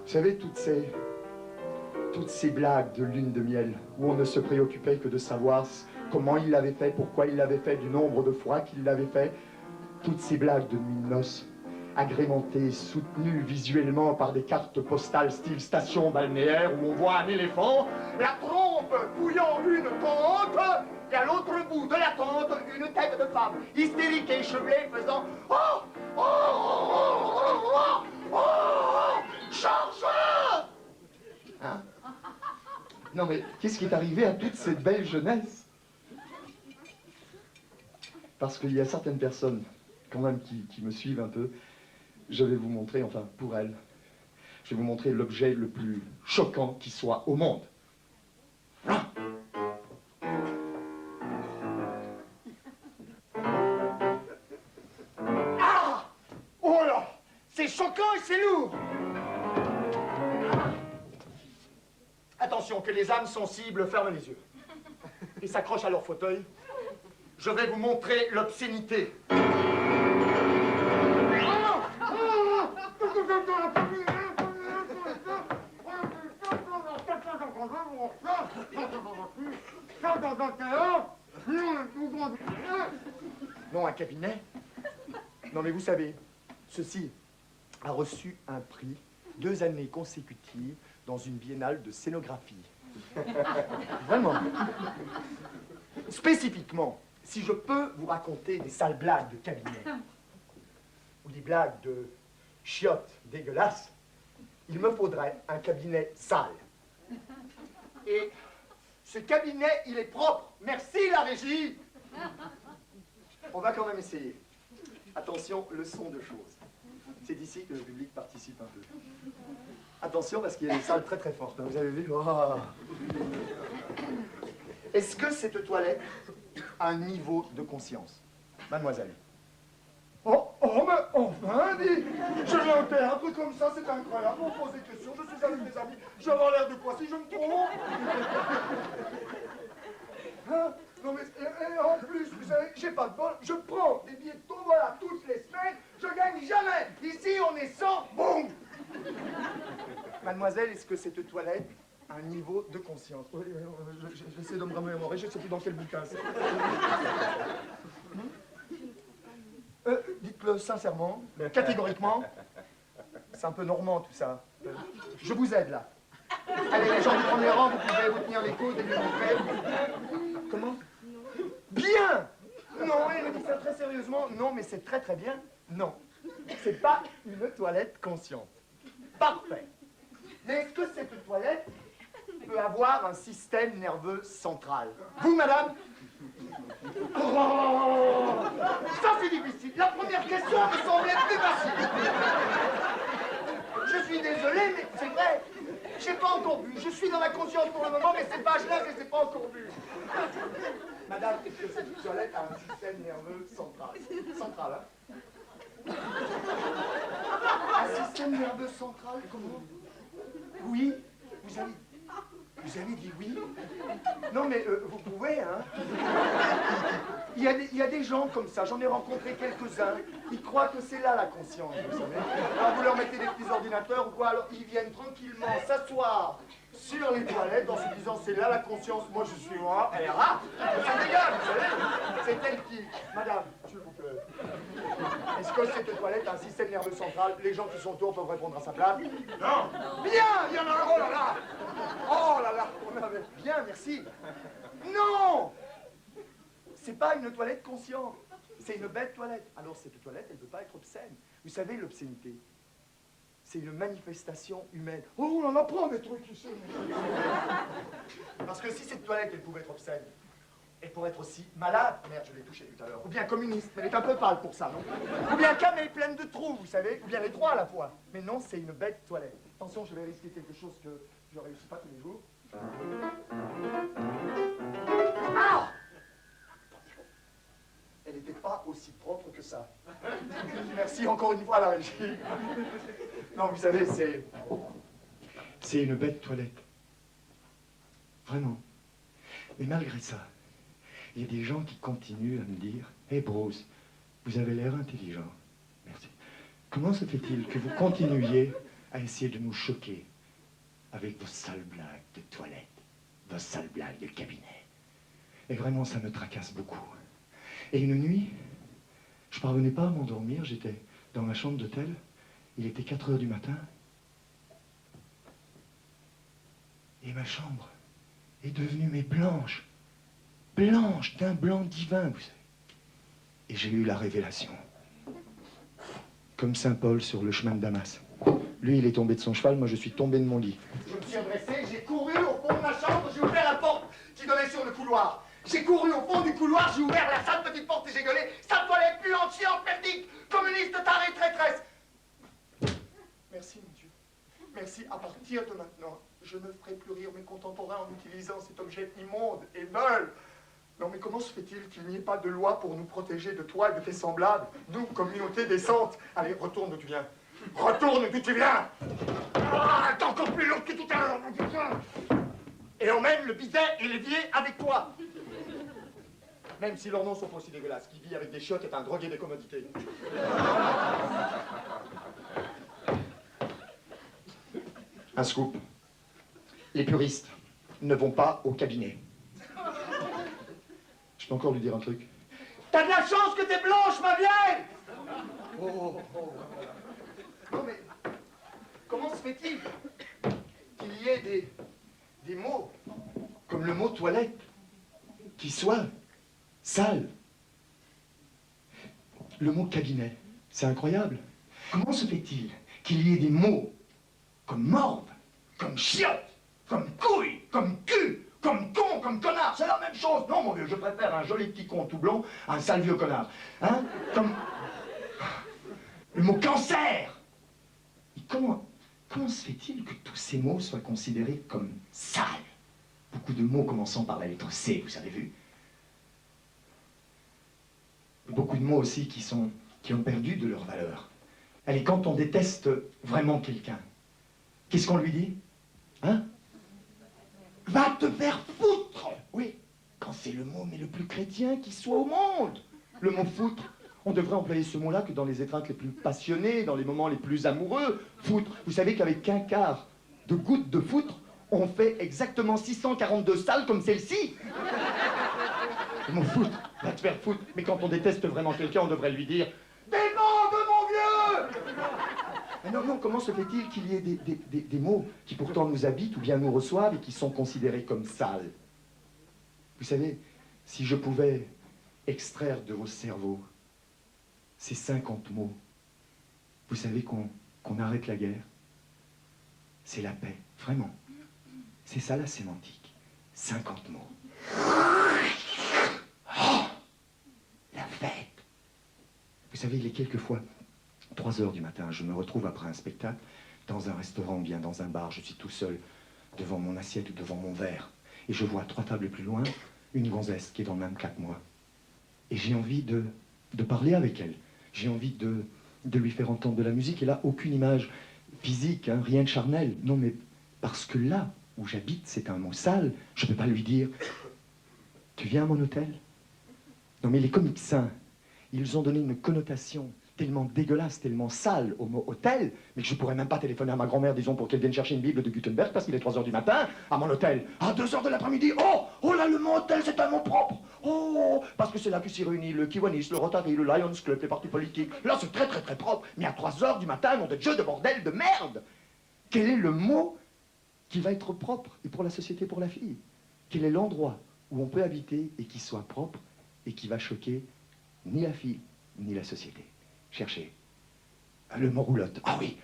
Vous savez, toutes ces blagues de lune de miel où on ne se préoccupait que de savoir comment il l'avait fait, pourquoi il l'avait fait, du nombre de fois qu'il l'avait fait. Toutes ces blagues de nuit de noces, agrémentées, soutenues visuellement par des cartes postales style station balnéaire où on voit un éléphant, la trompe fouillant une tente, et à l'autre bout de la tente, une tête de femme, hystérique et échevelée, faisant « Oh, oh, oh, oh, oh, oh, oh, Georges !» Hein? Non mais qu'est-ce qui est arrivé à toute cette belle jeunesse? Parce qu'il y a certaines personnes, quand même, qui me suivent un peu. Je vais vous montrer, enfin, pour elles, je vais vous montrer l'objet le plus choquant qui soit au monde. Ah! Ah! Oh là! C'est choquant et c'est lourd! Attention, que les âmes sensibles ferment les yeux et s'accrochent à leur fauteuil. Je vais vous montrer l'obscénité. Non, un cabinet. Non, mais vous savez, ceci a reçu un prix 2 années consécutives dans une biennale de scénographie. Vraiment. Spécifiquement, si je peux vous raconter des sales blagues de cabinet, ou des blagues de chiottes dégueulasses, il me faudrait un cabinet sale. Et ce cabinet, il est propre. Merci la régie. On va quand même essayer. Attention, leçon de choses. C'est d'ici que le public participe un peu. Attention, parce qu'il y a des salles très très fortes. Vous avez vu? Oh. Est-ce que cette toilette a un niveau de conscience? Mademoiselle. Oh, mais enfin, dis, je viens au théâtre comme ça, c'est incroyable, on pose des questions, je suis avec mes amis, je vais avoir l'air de quoi si je me trompe? Hein? Non mais, et en plus, vous savez, j'ai pas de bol, je prends des billets de tombola toutes les semaines, je gagne jamais. Ici, on est 100, boum. Mademoiselle, est-ce que cette toilette a un niveau de conscience? Oui, j'essaie de me remémorer, je ne sais plus dans quel bouquin c'est. Dites-le sincèrement, catégoriquement. C'est un peu normand tout ça. Je vous aide là. Allez, les gens du premier rang, vous pouvez vous tenir les coudes et lui montrer. Comment? Bien! Non, il me dit ça très sérieusement. Non, mais c'est très très bien. Non. C'est pas une toilette consciente. Parfait. Mais est-ce que cette toilette peut avoir un système nerveux central? Vous, madame? Oh, ça c'est difficile. La première question me semblait plus facile. Je suis désolé, mais c'est vrai. J'ai pas encore vu. Je suis dans la conscience pour le moment, mais ces pages-là, je les ai pas encore vues. Madame, est-ce que cette toilette a un système nerveux central? Central, hein? Un système nerveux central, comment? Oui, vous avez dit oui? Non, mais vous pouvez, hein? Il y a des gens comme ça, j'en ai rencontré quelques-uns. Ils croient que c'est là la conscience, vous savez. Alors vous leur mettez des petits ordinateurs ou quoi, alors ils viennent tranquillement s'asseoir sur les toilettes en se disant c'est là la conscience, moi je suis moi, elle est là. C'est légal, vous savez. C'est elle qui... Madame, s'il vous plaît. Est-ce que cette toilette a un système nerveux central? Les gens qui sont autour peuvent répondre à sa place? Non. Bien, il y en a un, oh là là. Oh là là, on avait... Bien, merci. Non. C'est pas une toilette consciente. C'est une bête toilette. Alors cette toilette, elle ne peut pas être obscène. Vous savez, l'obscénité, c'est une manifestation humaine. Oh, on en apprend des trucs ici. Parce que si cette toilette, elle pouvait être obscène, elle pourrait être aussi malade. Merde, je l'ai touché tout à l'heure. Ou bien communiste, mais elle est un peu pâle pour ça, non? Ou bien camée pleine de trous, vous savez. Ou bien les trois à la fois. Mais non, c'est une bête toilette. Attention, je vais risquer quelque chose que je ne réussis pas tous les jours. Ah! Elle n'était pas aussi propre que ça. Merci encore une fois à la régie. Non, vous savez, c'est une bête toilette. Vraiment. Mais malgré ça, il y a des gens qui continuent à me dire « Hé, Bruce, vous avez l'air intelligent. Merci. Comment se fait-il que vous continuiez à essayer de nous choquer avec vos sales blagues de toilette, vos sales blagues de cabinet? Et vraiment, ça me tracasse beaucoup. Et une nuit, je parvenais pas à m'endormir, j'étais dans ma chambre d'hôtel, il était 4 heures du matin, et ma chambre est devenue mais blanche, blanche, d'un blanc divin, vous savez. Et j'ai eu la révélation, comme Saint Paul sur le chemin de Damas. Lui, il est tombé de son cheval, moi je suis tombé de mon lit. Je me suis adressé, j'ai couru au fond de ma chambre, j'ai ouvert la porte qui donnait sur le couloir. J'ai couru au fond du couloir, j'ai ouvert la sale petite porte et j'ai gueulé « Sale toilette, puante, chiante, merdique, communiste, taré, traîtresse !» Merci, mon Dieu. Merci. À partir de maintenant, je ne ferai plus rire mes contemporains en utilisant cet objet immonde et meul. Non, mais comment se fait-il qu'il n'y ait pas de loi pour nous protéger de toi et de tes semblables, nous, communauté décente? Allez, retourne d'où tu viens. Retourne d'où tu viens. Ah, t'es encore plus long que tout à l'heure, mon putain. Et emmène le bidet et l'évier avec toi. Même si leurs noms sont aussi dégueulasses. Qui vit avec des chiottes est un drogué des commodités. Un scoop. Les puristes ne vont pas au cabinet. Je peux encore lui dire un truc. T'as de la chance que t'es blanche, ma vieille! Oh. Non mais, comment se fait-il qu'il y ait des mots, comme le mot toilette, qui soient sales? Le mot cabinet, c'est incroyable. Comment se fait-il qu'il y ait des mots comme morve, comme chiotte, comme couille, comme cul, comme con, comme connard? C'est la même chose. Non, mon vieux, je préfère un joli petit con tout blond à un sale vieux connard. Hein? Comme le mot cancer. Et comment se fait-il que tous ces mots soient considérés comme sales? Beaucoup de mots commençant par la lettre C, vous avez vu. Beaucoup de mots aussi qui ont perdu de leur valeur. Allez, quand on déteste vraiment quelqu'un, qu'est-ce qu'on lui dit? Hein? Va te faire foutre! Oui, quand c'est le mot mais le plus chrétien qui soit au monde. Le mot foutre, on devrait employer ce mot-là que dans les étreintes les plus passionnées, dans les moments les plus amoureux. Foutre. Vous savez qu'avec qu'un quart de goutte de foutre, on fait exactement 642 salles comme celle-ci. Le mot foutre, va te faire foutre. Mais quand on déteste vraiment quelqu'un, on devrait lui dire « Démon de mon vieux !» Mais non, non, comment se fait-il qu'il y ait des mots qui pourtant nous habitent ou bien nous reçoivent et qui sont considérés comme sales? Vous savez, si je pouvais extraire de vos cerveaux ces 50 mots, vous savez qu'on arrête la guerre. C'est la paix, vraiment. C'est ça la sémantique. 50 mots. Oh, la fête. Vous savez, il est quelquefois 3 heures du matin, je me retrouve après un spectacle dans un restaurant, bien dans un bar, je suis tout seul devant mon assiette ou devant mon verre. Et je vois 3 tables plus loin, une gonzesse qui est dans le même cas que moi. Et j'ai envie de parler avec elle. J'ai envie de lui faire entendre de la musique. Et là, aucune image physique, hein, rien de charnel. Non, mais parce que là où j'habite, c'est un mot sale, je ne peux pas lui dire « Tu viens à mon hôtel ?» Non, mais les comiques sains, ils ont donné une connotation tellement dégueulasse, tellement sale au mot hôtel, mais que je pourrais même pas téléphoner à ma grand-mère, disons, pour qu'elle vienne chercher une Bible de Gutenberg, parce qu'il est 3 heures du matin, à mon hôtel. À 2 heures de l'après-midi, oh là, le mot hôtel, c'est un mot propre. Oh, parce que c'est là que s'y réunit le Kiwanis, le Rotary, le Lions Club, les partis politiques. Là, c'est très, très, très propre. Mais à 3 heures du matin, nom de Dieu, de bordel, de merde. Quel est le mot qui va être propre, et pour la société, pour la fille? Quel est l'endroit où on peut habiter et qui soit propre, et qui va choquer ni la fille, ni la société? Cherchez. Le mot roulotte. Ah oui,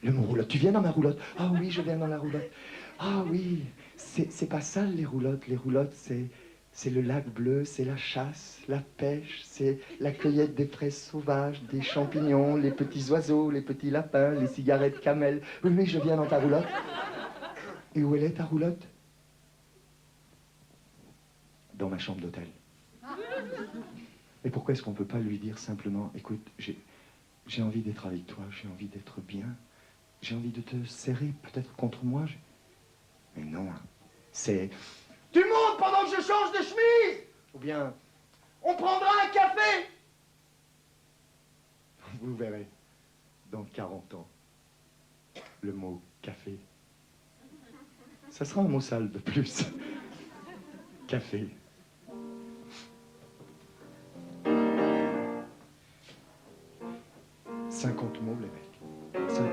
le mot roulotte. Tu viens dans ma roulotte? Ah oui, je viens dans la roulotte. Ah oui, c'est pas sale les roulottes. Les roulottes, c'est le lac bleu, c'est la chasse, la pêche, c'est la cueillette des fraises sauvages, des champignons, les petits oiseaux, les petits lapins, les cigarettes camel. Oui, oui, je viens dans ta roulotte. Et où elle est ta roulotte? Dans ma chambre d'hôtel. Et pourquoi est-ce qu'on ne peut pas lui dire simplement, écoute, j'ai envie d'être avec toi, j'ai envie d'être bien, j'ai envie de te serrer peut-être contre moi. Mais non, c'est... Tu montes pendant que je change de chemise! Ou bien, on prendra un café! Vous verrez, dans 40 ans, le mot café, ça sera un mot sale de plus. Café. « 50 mots, les mecs. 50.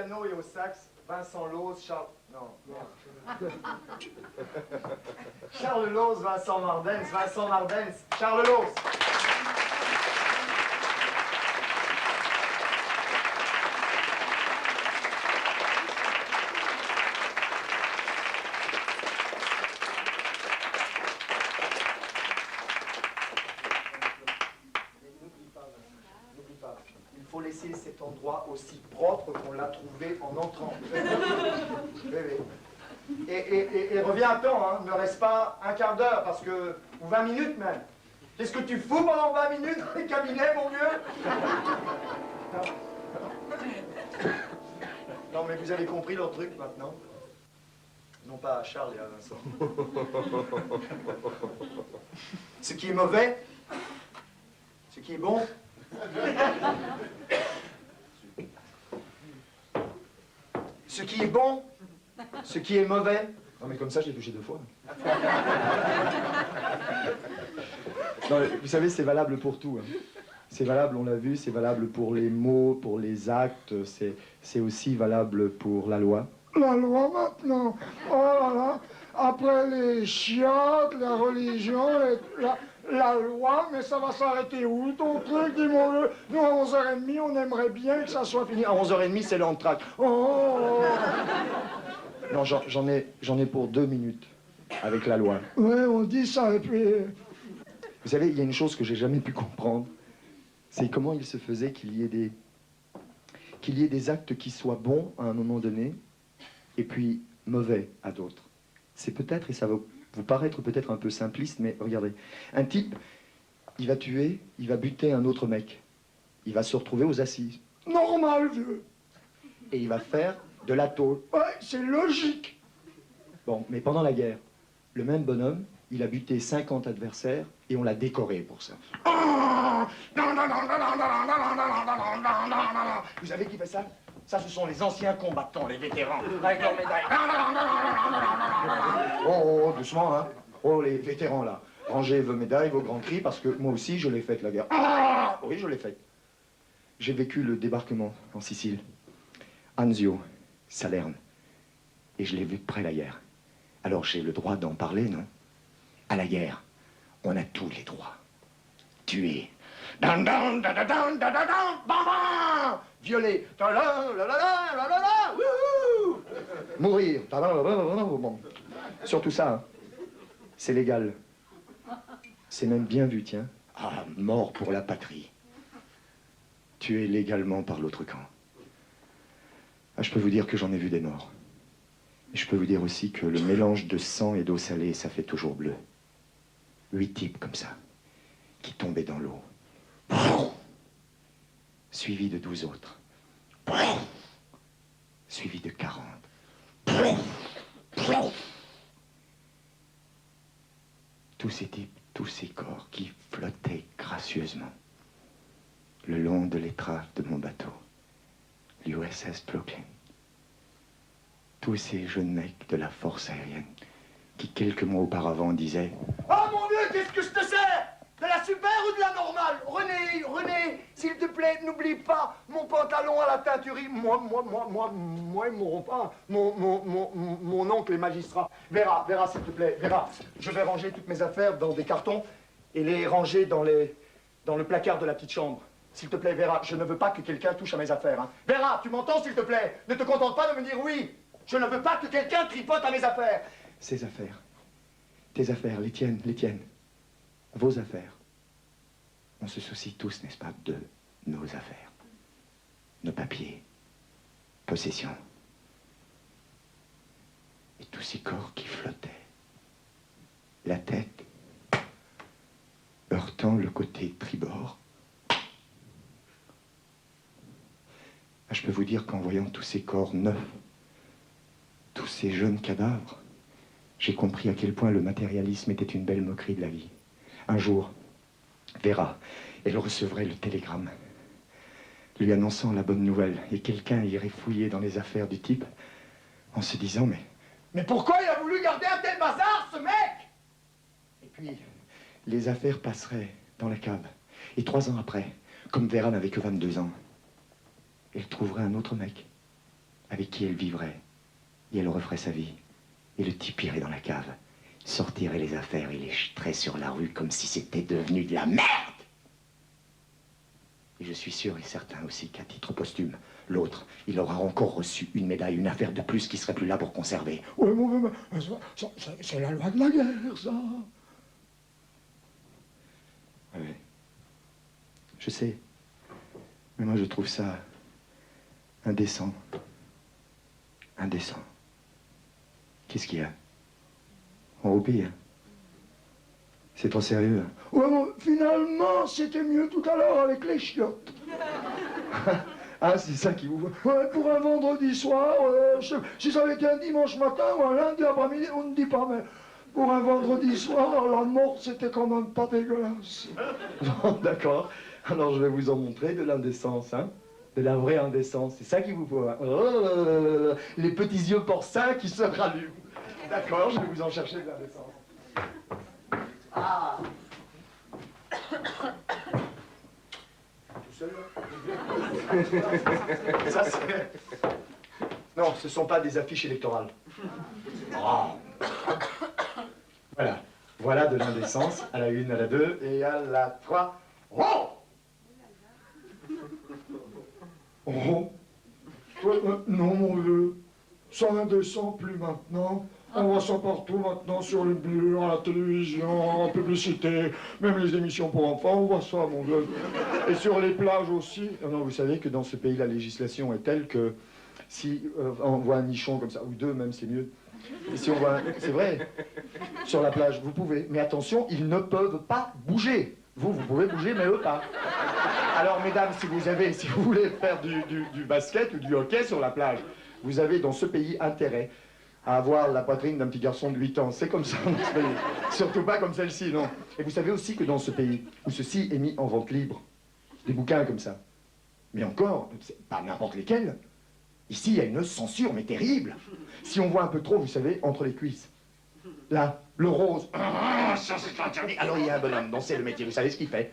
piano et au sax, Vincent Lose, Charles... Non, merde. Charles Lose, Vincent Mardens, Charles Lose. N'oublie pas, il faut laisser cet endroit aussi propre qu'on l'a trouvé en entrant. Oui, oui. Et reviens à temps, hein. Ne reste pas un quart d'heure, parce que... ou 20 minutes même. Qu'est-ce que tu fous pendant 20 minutes dans les cabinets, mon vieux? Non, mais vous avez compris leur truc maintenant. Non pas à Charles et à Vincent. Ce qui est mauvais, ce qui est bon. Ce qui est bon, ce qui est mauvais. Non mais comme ça, je l'ai touché 2 fois. Non, vous savez, c'est valable pour tout. Hein. C'est valable, on l'a vu, c'est valable pour les mots, pour les actes, c'est aussi valable pour la loi. La loi maintenant. Oh là là. Après les chiottes, la religion, la loi, mais ça va s'arrêter où ton truc, dis-moi-le? Nous, à 11h30, on aimerait bien que ça soit fini. À 11h30, c'est l'entracte. Oh. Non, j'en ai pour 2 minutes avec la loi. Ouais, on dit ça, et puis... Vous savez, il y a une chose que j'ai jamais pu comprendre, c'est comment il se faisait qu'il y ait des actes qui soient bons à un moment donné, et puis mauvais à d'autres. C'est peut-être, et ça va vous paraître peut-être un peu simpliste, mais regardez, un type, il va tuer, il va buter un autre mec, il va se retrouver aux assises, Normal, vieux. et il va faire de la tôle. Ouais, c'est logique. Bon, mais pendant la guerre, le même bonhomme, il a buté 50 adversaires, et on l'a décoré pour ça. Vous savez qui fait ça? Ça, ce sont les anciens combattants, les vétérans, avec leurs médailles. Oh, doucement, hein. Oh, les vétérans, là. Rangez vos médailles, vos grands cris, parce que moi aussi, je l'ai faite, la guerre. Ah, oui, je l'ai faite. J'ai vécu le débarquement en Sicile. Anzio, Salerne. Et je l'ai vu de près, la guerre. Alors, j'ai le droit d'en parler, non? À la guerre, on a tous les droits. Tuer. Violer. Mourir. Bon. Surtout ça, hein. C'est légal. C'est même bien vu, tiens. Ah, mort pour la patrie. Tué légalement par l'autre camp. Ah, je peux vous dire que j'en ai vu des morts. Et je peux vous dire aussi que le mélange de sang et d'eau salée, ça fait toujours bleu. 8 types comme ça, qui tombaient dans l'eau. Suivi de 12 autres. Suivi de 40. Tous ces types, tous ces corps qui flottaient gracieusement le long de l'étrave de mon bateau, l'USS Brooklyn. Tous ces jeunes mecs de la force aérienne qui, quelques mois auparavant, disaient « Oh mon Dieu, qu'est-ce que je te sers? De la super ou de la normale? René, s'il te plaît, n'oublie pas mon pantalon à la teinturie. Moi, ils m'auront pas. Mon oncle est magistrat. Vera, s'il te plaît, Vera, je vais ranger toutes mes affaires dans des cartons et les ranger dans le placard de la petite chambre. S'il te plaît, Vera, je ne veux pas que quelqu'un touche à mes affaires. Hein. Vera, tu m'entends, s'il te plaît? Ne te contente pas de me dire oui. Je ne veux pas que quelqu'un tripote à mes affaires. Ces affaires, tes affaires, les tiennes, vos affaires. On se soucie tous, n'est-ce pas, de nos affaires. Nos papiers, possessions. Et tous ces corps qui flottaient. La tête heurtant le côté tribord. Ah, je peux vous dire qu'en voyant tous ces corps neufs, tous ces jeunes cadavres, j'ai compris à quel point le matérialisme était une belle moquerie de la vie. Un jour, Vera, elle recevrait le télégramme, lui annonçant la bonne nouvelle, et quelqu'un irait fouiller dans les affaires du type, en se disant, Mais pourquoi il a voulu garder un tel bazar, ce mec? Et puis, les affaires passeraient dans la cave. Et 3 ans après, comme Vera n'avait que 22 ans, elle trouverait un autre mec. avec qui elle vivrait. Et elle referait sa vie. Et le type irait dans la cave, sortirait les affaires et les jetterait sur la rue comme si c'était devenu de la merde. Et je suis sûr et certain aussi qu'à titre posthume, l'autre, il aura encore reçu une médaille, une affaire de plus qui serait plus là pour conserver. Oui, mais c'est la loi de la guerre, ça. Oui. Je sais. Mais moi, je trouve ça indécent. Indécent. Qu'est-ce qu'il y a? On roupille, hein? C'est trop sérieux, hein? Ouais, bon, finalement, c'était mieux tout à l'heure avec les chiottes. Ah, c'est ça qui vous... Ouais, pour un vendredi soir, si ça avait été un dimanche matin ou un lundi après-midi, on ne dit pas, mais pour un vendredi soir, la mort, c'était quand même pas dégueulasse. Bon, d'accord. Alors, je vais vous en montrer de l'indécence, hein? De la vraie indécence. C'est ça qu'il vous faut, hein? Oh, les petits yeux porcins qui se rallument. D'accord, je vais vous en chercher de l'indécence. Ah. Tout seul, là? Ça, c'est... Non, ce ne sont pas des affiches électorales. Oh. Voilà. Voilà de l'indécence. À la 1, à la 2 et à la 3. Oh! Oh, non, mon vieux, ça indécent plus maintenant. On voit ça partout maintenant, sur les murs, à la télévision, en publicité, même les émissions pour enfants, on voit ça, mon vieux. Et sur les plages aussi. Non, vous savez que dans ce pays, la législation est telle que si on voit un nichon comme ça, ou deux même, c'est mieux. Et si on voit, c'est vrai, sur la plage, vous pouvez. Mais attention, ils ne peuvent pas bouger. Vous pouvez bouger, mais eux pas. Alors, mesdames, si vous voulez faire du basket ou du hockey sur la plage, vous avez dans ce pays intérêt à avoir la poitrine d'un petit garçon de 8 ans. C'est comme ça dans ce pays. Surtout pas comme celle-ci, non. Et vous savez aussi que dans ce pays, où ceci est mis en vente libre, des bouquins comme ça, mais encore, pas n'importe lesquels, ici, il y a une censure, mais terrible. Si on voit un peu trop, vous savez, entre les cuisses. Là, le rose. Ah, ça, c'est interdit. Alors, il y a un bonhomme, dont c'est le métier. Vous savez ce qu'il fait?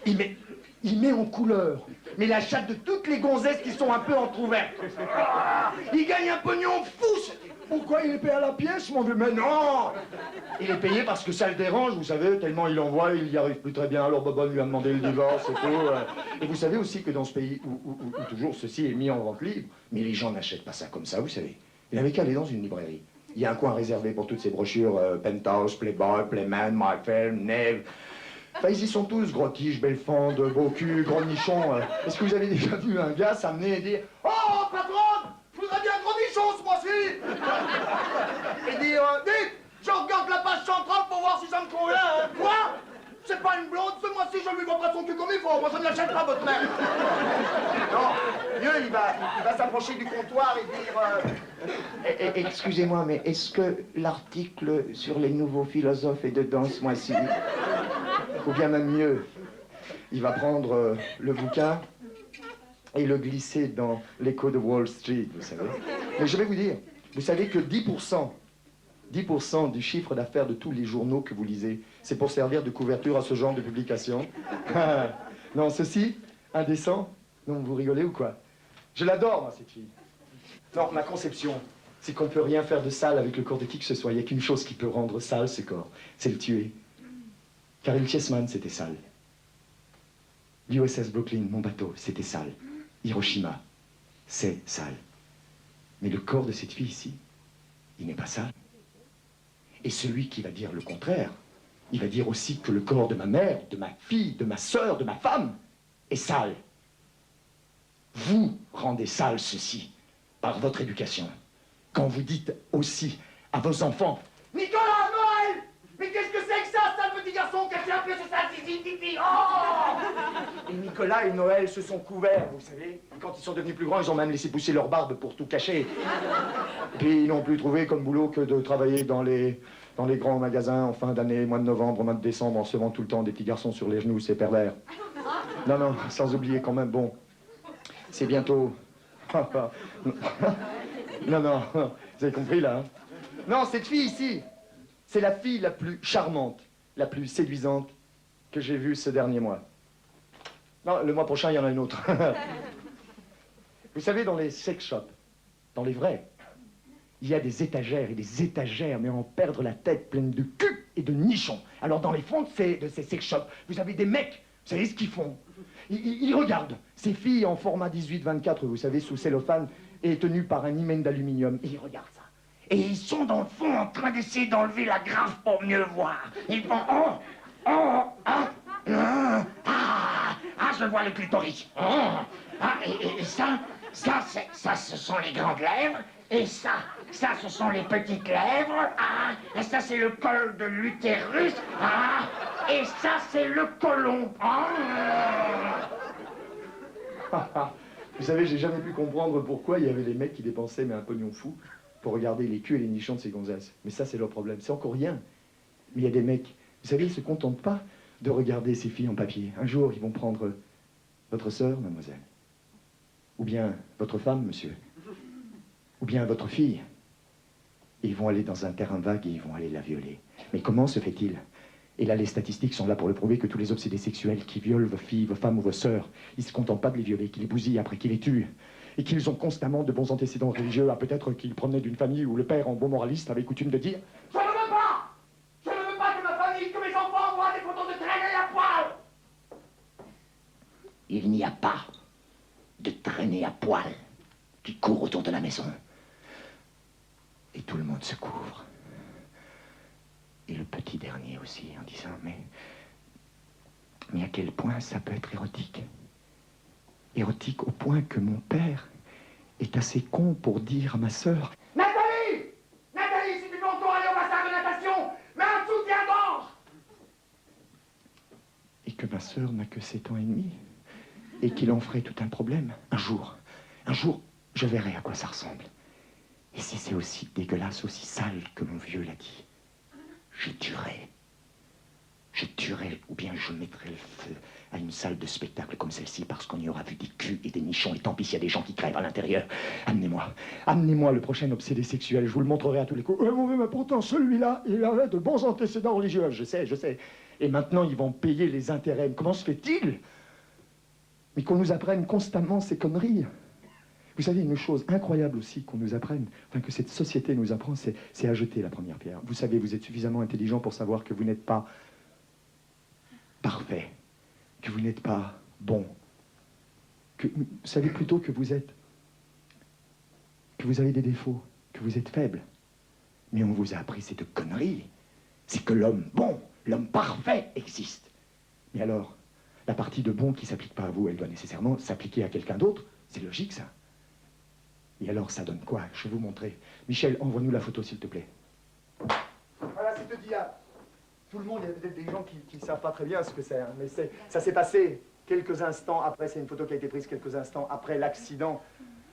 Il met en couleur. Mais la chatte de toutes les gonzesses qui sont un peu entrouvertes. Ah, il gagne un pognon fou. Pourquoi il est payé à la pièce, mon vieux? Mais non! Il est payé parce que ça le dérange, vous savez, tellement il envoie, il n'y arrive plus très bien, alors Bobonne lui a demandé le divorce et tout. Et vous savez aussi que dans ce pays où toujours ceci est mis en vente libre, mais les gens n'achètent pas ça comme ça, vous savez. Il n'avait qu'à aller dans une librairie. Il y a un coin réservé pour toutes ces brochures, Penthouse, Playboy, Playman, MyFilm, Neve. Enfin, ils y sont tous, gros tiges, Belfond, beau cul, gros nichon. Est-ce que vous avez déjà vu un gars s'amener et dire « Oh, patronne, je voudrais bien un gros nichon ce mois-ci !» Et dire « Dites, je regarde la page centrale pour voir si ça me convient, hein. Quoi? C'est pas une blonde, ce mois-ci je lui vends pas son cul comme il faut, moi ça ne l'achète pas votre mère. » Non, mieux, il va s'approcher du comptoir et dire excusez-moi, mais est-ce que l'article sur les nouveaux philosophes est dedans ce mois-ci? Ou bien même mieux, il va prendre le bouquin et le glisser dans l'écho de Wall Street, vous savez. Mais je vais vous dire, vous savez que 10% du chiffre d'affaires de tous les journaux que vous lisez, c'est pour servir de couverture à ce genre de publication. Non, ceci, indécent, non, vous rigolez ou quoi? Je l'adore, moi, cette fille. Non, ma conception, c'est qu'on ne peut rien faire de sale avec le corps de qui que ce soit. Il n'y a qu'une chose qui peut rendre sale ce corps, c'est le tuer. Caril Chessman, c'était sale. L'USS Brooklyn, mon bateau, c'était sale. Hiroshima, c'est sale. Mais le corps de cette fille ici, il n'est pas sale. Et celui qui va dire le contraire, il va dire aussi que le corps de ma mère, de ma fille, de ma sœur, de ma femme est sale. Vous rendez sale ceci par votre éducation. Quand vous dites aussi à vos enfants « Nicolas, Noël! Mais qu'est-ce que c'est que ça, sale petit garçon? Qu'est-ce que c'est appelé ce sale zizi? Oh !» Et Nicolas et Noël se sont couverts, vous savez. Quand ils sont devenus plus grands, ils ont même laissé pousser leur barbe pour tout cacher. Et puis ils n'ont plus trouvé comme boulot que de travailler dans les grands magasins en fin d'année, mois de novembre, mois de décembre, en recevant tout le temps des petits garçons sur les genoux, c'est pervers. Non, non, sans oublier quand même, bon, c'est bientôt... Non, non, vous avez compris là, hein? Non, cette fille ici, c'est la fille la plus charmante, la plus séduisante que j'ai vue ce dernier mois. Non, le mois prochain, il y en a une autre. Vous savez, dans les sex shops, dans les vrais, il y a des étagères et des étagères, mais en perdre la tête pleine de cul et de nichons. Alors dans les fonds de ces sex shops, vous avez des mecs, vous savez ce qu'ils font? Ils regardent ces filles en format 18-24, vous savez, sous cellophane, et tenues par un hymen d'aluminium. Et ils regardent ça. Et ils sont dans le fond en train d'essayer d'enlever la graffe pour mieux voir. Ils font je vois le clitoris. Et ça, ce sont les grandes lèvres. Et ça, ce sont les petites lèvres. Et ça, c'est le col de l'utérus. Et ça, c'est le côlon. Vous savez, j'ai jamais pu comprendre pourquoi il y avait des mecs qui dépensaient mais un pognon fou pour regarder les culs et les nichons de ces gonzesses. Mais ça, c'est leur problème. C'est encore rien. Mais il y a des mecs, vous savez, ils se contentent pas de regarder ces filles en papier. Un jour, ils vont prendre votre sœur, mademoiselle. Ou bien votre femme, monsieur. Ou bien votre fille. Et ils vont aller dans un terrain vague et ils vont aller la violer. Mais comment se fait-il? Et là, les statistiques sont là pour le prouver que tous les obsédés sexuels qui violent vos filles, vos femmes ou vos sœurs, ils se contentent pas de les violer, qu'ils les bousillent après qu'ils les tuent. Et qu'ils ont constamment de bons antécédents religieux, peut-être qu'ils provenaient d'une famille où le père, en bon moraliste, avait coutume de dire Je ne veux pas! Je ne veux pas que ma famille, que mes enfants voient des photos de traîner à poil! Il n'y a pas de traîner à poil qui court autour de la maison. Et tout le monde se couvre. Et le petit dernier aussi, en disant, mais à quel point ça peut être érotique? Érotique au point que mon père est assez con pour dire à ma sœur, Nathalie! Nathalie, si tu veux encore aller au bassin de natation, mets un soutien-gorge! et que ma sœur n'a que 7 ans et demi, et qu'il en ferait tout un problème. Un jour, je verrai à quoi ça ressemble. Et si c'est aussi dégueulasse, aussi sale que mon vieux l'a dit, je tuerai. Je tuerai, ou bien je mettrai le feu à une salle de spectacle comme celle-ci parce qu'on y aura vu des culs et des nichons, et tant pis s'il y a des gens qui crèvent à l'intérieur. Amenez-moi le prochain obsédé sexuel, je vous le montrerai à tous les coups. Mais pourtant, celui-là, il avait de bons antécédents religieux. Je sais. Et maintenant, ils vont payer les intérêts. Comment se fait-il? Mais qu'on nous apprenne constamment ces conneries. Vous savez, une chose incroyable aussi qu'on nous apprenne, enfin que cette société nous apprend, c'est à jeter la première pierre. Vous savez, vous êtes suffisamment intelligent pour savoir que vous n'êtes pas parfait, que vous n'êtes pas bon, que vous savez plutôt que vous avez des défauts, que vous êtes faible. Mais on vous a appris ces deux conneries. C'est que l'homme bon, l'homme parfait existe. Mais alors, la partie de bon qui ne s'applique pas à vous, elle doit nécessairement s'appliquer à quelqu'un d'autre. C'est logique, ça. Et alors, ça donne quoi? Je vais vous montrer. Michel, envoie-nous la photo, s'il te plaît. Voilà, c'est te dit, tout le monde, il y a peut-être des gens qui ne savent pas très bien ce que c'est, hein, mais ça s'est passé quelques instants après, c'est une photo qui a été prise quelques instants après l'accident,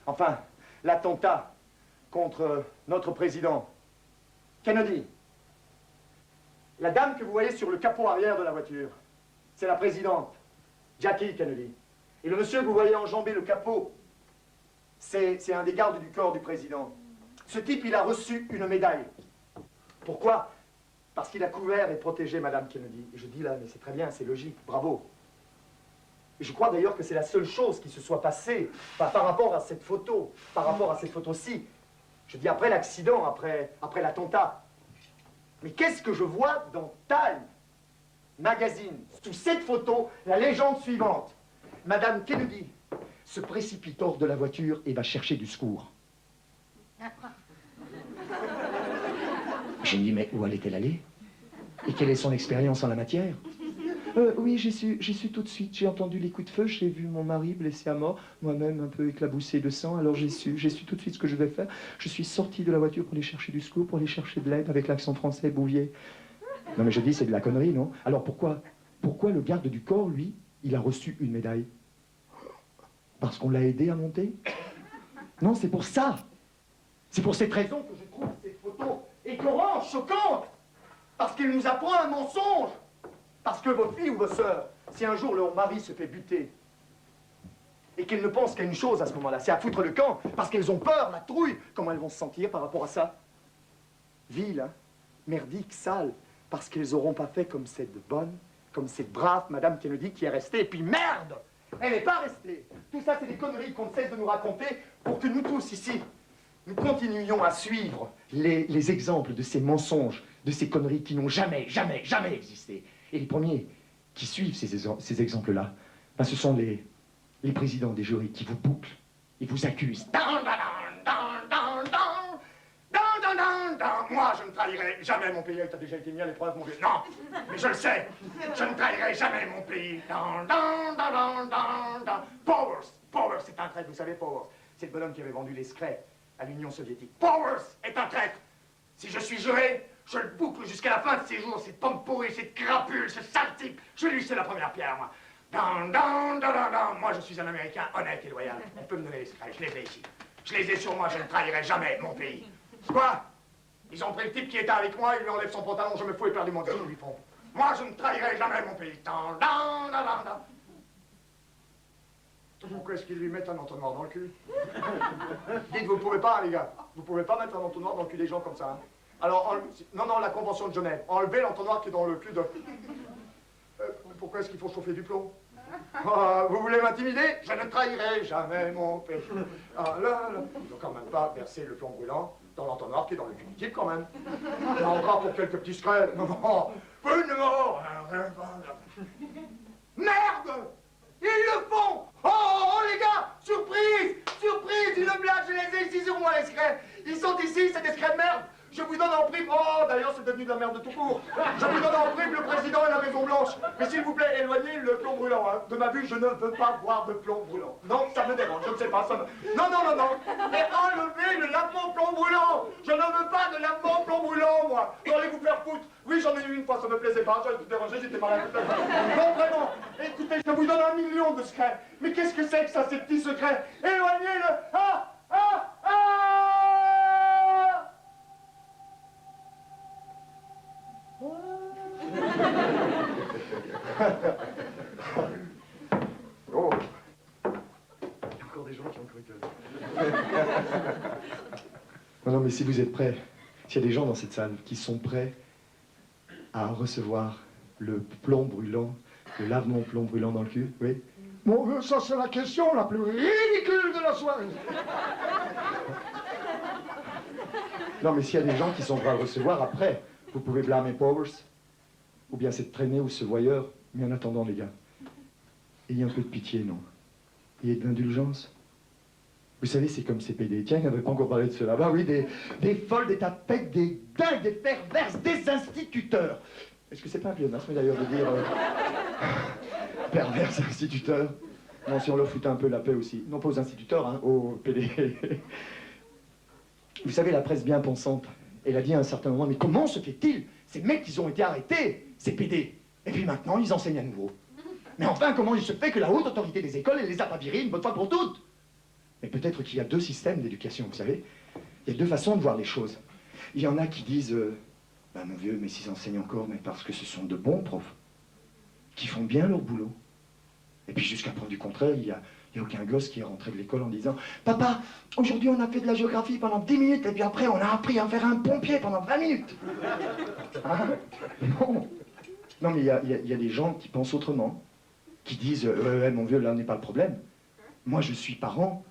enfin, l'attentat contre notre président, Kennedy. La dame que vous voyez sur le capot arrière de la voiture, c'est la présidente, Jackie Kennedy. Et le monsieur que vous voyez enjamber le capot, c'est un des gardes du corps du président. Ce type, il a reçu une médaille. Pourquoi? Parce qu'il a couvert et protégé Madame Kennedy. Et je dis là, mais c'est très bien, c'est logique, bravo. Et je crois d'ailleurs que c'est la seule chose qui se soit passée par rapport à cette photo, par rapport à cette photo-ci. Je dis après l'accident, après l'attentat. Mais qu'est-ce que je vois dans Time Magazine, sous cette photo, la légende suivante. Madame Kennedy se précipite hors de la voiture et va chercher du secours. Je me dis, mais où allait-elle aller? Et quelle est son expérience en la matière? Oui, j'ai su tout de suite. J'ai entendu les coups de feu, j'ai vu mon mari blessé à mort, moi-même un peu éclaboussé de sang, alors j'ai su tout de suite ce que je devais faire. Je suis sorti de la voiture pour aller chercher du secours, pour aller chercher de l'aide avec l'accent français, Bouvier. Non mais je dis, c'est de la connerie, non? Alors pourquoi le garde du corps, lui, il a reçu une médaille? Parce qu'on l'a aidé à monter? Non, c'est pour ça. C'est pour cette raison que je trouve cette photo écœurante, choquante. Parce qu'elle nous apprend un mensonge. Parce que vos filles ou vos sœurs, si un jour leur mari se fait buter, et qu'elles ne pensent qu'à une chose à ce moment-là, c'est à foutre le camp, parce qu'elles ont peur, la trouille, comment elles vont se sentir par rapport à ça? Viles, hein? Merdique, sale, parce qu'elles n'auront pas fait comme cette bonne, comme cette brave Madame Kennedy qui est restée, et puis merde! Elle n'est pas restée. Tout ça, c'est des conneries qu'on ne cesse de nous raconter pour que nous tous, ici, nous continuions à suivre les exemples de ces mensonges, de ces conneries qui n'ont jamais existé. Et les premiers qui suivent ces exemples-là, ben, ce sont les présidents des jurys qui vous bouclent, ils vous accusent. Moi, je ne trahirai jamais mon pays. T'as déjà été mis à l'épreuve, mon vieux. Non, mais je le sais. Je ne trahirai jamais mon pays. Powers, c'est un traître, vous savez, Powers. C'est le bonhomme qui avait vendu les secrets à l'Union soviétique. Powers est un traître. Si je suis juré, je le boucle jusqu'à la fin de ses jours. Cette pomme pourrie, cette crapule, ce sale type. Je lui sais la première pierre, moi. Moi, je suis un Américain honnête et loyal. On peut me donner les secrets, je les ai ici. Je les ai sur moi, je ne trahirai jamais mon pays. Quoi? Ils ont pris le type qui était avec moi, ils lui enlèvent son pantalon, je me fous éperdument de ce qu'ils lui font. Moi, je ne trahirai jamais mon pays. Pourquoi est-ce qu'ils lui mettent un entonnoir dans le cul? Dites, vous pouvez pas, les gars. Vous pouvez pas mettre un entonnoir dans le cul des gens comme ça. Hein. Alors, non, la convention de Genève. Enlevez l'entonnoir qui est dans le cul de... pourquoi est-ce qu'il faut chauffer du plomb? Vous voulez m'intimider? Je ne trahirai jamais mon pays. Ah là, là. Ils n'ont quand même pas versé le plomb brûlant dans l'entonnoir qui est dans le cul du type, quand même. Là encore pour quelques petits secrets. Non, merde! Ils le font! Oh, les gars! Surprise! Surprise! Une blague, je les ai ici sur moi, les secrets! Ils sont ici, c'est des secrets de merde! Je vous donne en prime... Oh, d'ailleurs, c'est devenu de la merde de tout court. Je vous donne en prime le président et la Maison Blanche. Mais s'il vous plaît, éloignez le plomb brûlant. Hein. De ma vue, je ne veux pas voir de plomb brûlant. Non, ça me dérange, je ne sais pas. Ça me... Non. Mais enlevez le lavement plomb brûlant. Je ne veux pas de lavement plomb brûlant, moi. Allez vous faire foutre. Oui, j'en ai eu une fois, ça me plaisait pas. J'allais tout déranger, j'étais malade. Non, vraiment. Écoutez, je vous donne 1 million de secrets. Mais qu'est-ce que c'est que ça, ces petits secrets? Éloignez-le. Oh. Il y a encore des gens qui ont cru que... Non, mais si vous êtes prêts, s'il y a des gens dans cette salle qui sont prêts à recevoir le plomb brûlant, le lavement plomb brûlant dans le cul, oui? Bon, ça c'est la question la plus ridicule de la soirée. Non, mais s'il y a des gens qui sont prêts à le recevoir, après, vous pouvez blâmer Powers, ou bien cette traînée ou ce voyeur. Mais en attendant, les gars, ayez un peu de pitié, non? Ayez de l'indulgence. Vous savez, c'est comme ces PD. Tiens, il n'avait pas encore parlé de cela. Bah oui, des folles, des tapettes, des dingues, des perverses, des instituteurs. Est-ce que c'est pas un pléonasme d'ailleurs de dire pervers instituteurs? Non, si on leur foutait un peu la paix aussi. Non pas aux instituteurs, hein, aux PD. Vous savez, la presse bien pensante, elle a dit à un certain moment, mais comment se fait-il? Ces mecs, ils ont été arrêtés, ces PD. Et puis maintenant, ils enseignent à nouveau. Mais enfin, comment il se fait que la haute autorité des écoles, elle les a pas virés une bonne fois pour toutes? Mais peut-être qu'il y a 2 systèmes d'éducation, vous savez. Il y a 2 façons de voir les choses. Il y en a qui disent, ben mon vieux, mais s'ils enseignent encore, mais parce que ce sont de bons profs, qui font bien leur boulot. Et puis jusqu'à preuve du contraire, il y a aucun gosse qui est rentré de l'école en disant « Papa, aujourd'hui on a fait de la géographie pendant 10 minutes, et puis après on a appris à faire un pompier pendant 20 minutes. » Hein? Non, mais il y a des gens qui pensent autrement, qui disent ouais, mon vieux, là n'est pas le problème. Moi, je suis parent,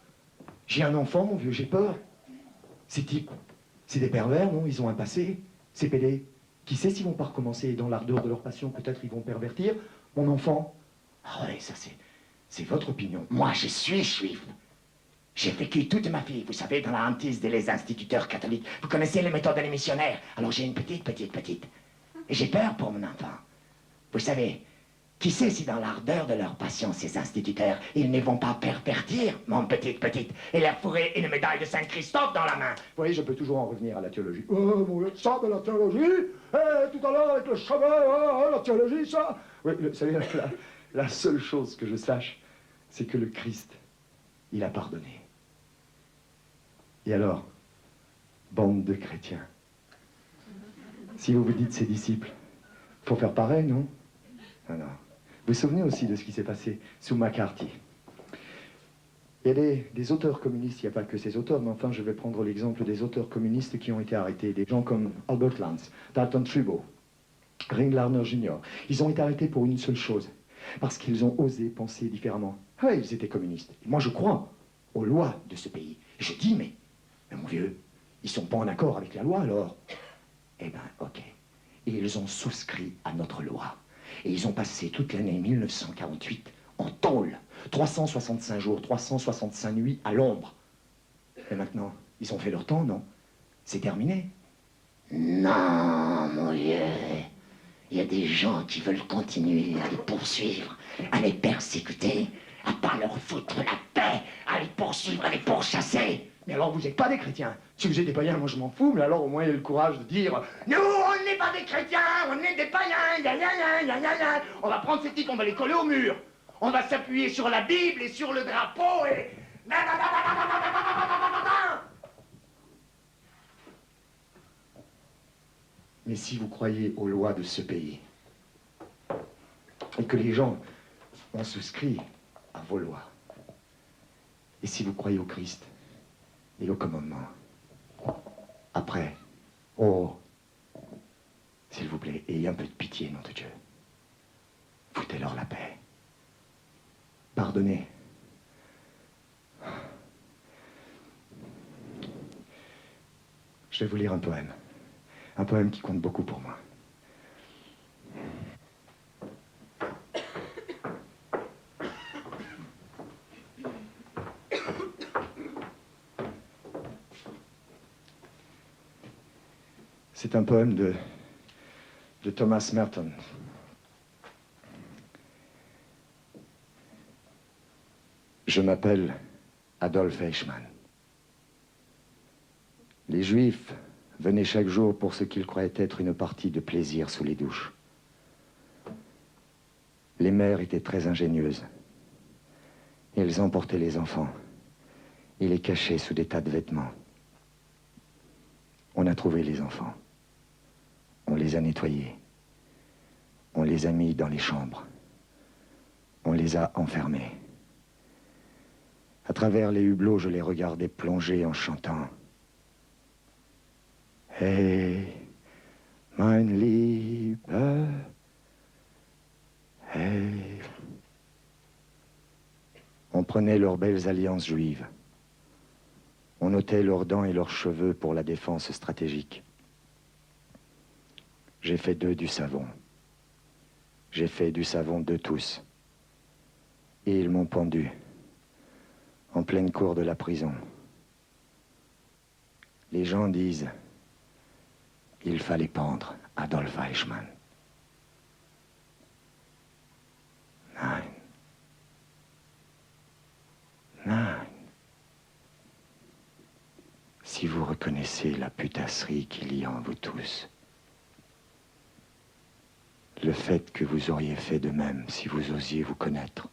j'ai un enfant, mon vieux, j'ai peur. Ces types, c'est des pervers, non? Ils ont un passé, ces PD. Qui sait s'ils vont pas recommencer dans l'ardeur de leur passion, peut-être ils vont pervertir mon enfant. Ah ouais, ça c'est votre opinion. Moi, je suis juif. J'ai vécu toute ma vie, vous savez, dans la hantise des instituteurs catholiques. Vous connaissez les méthodes des missionnaires. Alors j'ai une petite. Et j'ai peur pour mon enfant. Vous savez, qui sait si dans l'ardeur de leur passion, ces instituteurs, ils ne vont pas pervertir mon petite, et leur fourrer une médaille de Saint-Christophe dans la main. Vous voyez, je peux toujours en revenir à la théologie. Mon Dieu, ça de la théologie? Tout à l'heure avec le chemin, la théologie, ça? Oui, vous savez, la seule chose que je sache, c'est que le Christ, il a pardonné. Et alors, bande de chrétiens, si vous vous dites ses disciples, faut faire pareil, non? Non. Vous vous souvenez aussi de ce qui s'est passé sous McCarthy? Il y a des auteurs communistes, il n'y a pas que ces auteurs, mais enfin je vais prendre l'exemple des auteurs communistes qui ont été arrêtés, des gens comme Albert Lanz, Dalton Trumbo, Ring Lardner Jr. Ils ont été arrêtés pour une seule chose, parce qu'ils ont osé penser différemment. Ah, ils étaient communistes. Et moi je crois aux lois de ce pays. Et je dis, mais Mais mon vieux, ils sont pas en accord avec la loi alors. Eh ben, ok. Et ils ont souscrit à notre loi. Et ils ont passé toute l'année 1948 en tôle. 365 jours, 365 nuits à l'ombre. Et maintenant, ils ont fait leur temps, non? C'est terminé. Non, mon vieux. Il y a des gens qui veulent continuer à les poursuivre, à les persécuter, à pas leur foutre la paix, à les poursuivre, à les pourchasser. Mais alors, vous n'êtes pas des chrétiens. Si vous êtes des païens, moi je m'en fous, mais alors au moins il y a le courage de dire Nous, on n'est pas des chrétiens, on est des païens, ya. on va prendre ces types, on va les coller au mur. On va s'appuyer sur la Bible et sur le drapeau et... Mais si vous croyez aux lois de ce pays, et que les gens ont souscrit à vos lois, et si vous croyez au Christ et au commandement, après, oh, s'il vous plaît, ayez un peu de pitié, nom de Dieu. Foutez-leur la paix. Pardonnez. Je vais vous lire un poème. Un poème qui compte beaucoup pour moi. C'est un poème de Thomas Merton. Je m'appelle Adolf Eichmann. Les Juifs venaient chaque jour pour ce qu'ils croyaient être une partie de plaisir sous les douches. Les mères étaient très ingénieuses. Elles emportaient les enfants et les cachaient sous des tas de vêtements. On a trouvé les enfants. On les a nettoyés. On les a mis dans les chambres. On les a enfermés. À travers les hublots, je les regardais plonger en chantant. Hey, mein Lieber, hey. On prenait leurs belles alliances juives. On ôtait leurs dents et leurs cheveux pour la défense stratégique. J'ai fait d'eux du savon. J'ai fait du savon d'eux tous. Et ils m'ont pendu en pleine cour de la prison. Les gens disent il fallait pendre Adolf Eichmann. Nein. Nein. Si vous reconnaissez la putasserie qu'il y a en vous tous, le fait que vous auriez fait de même si vous osiez vous connaître.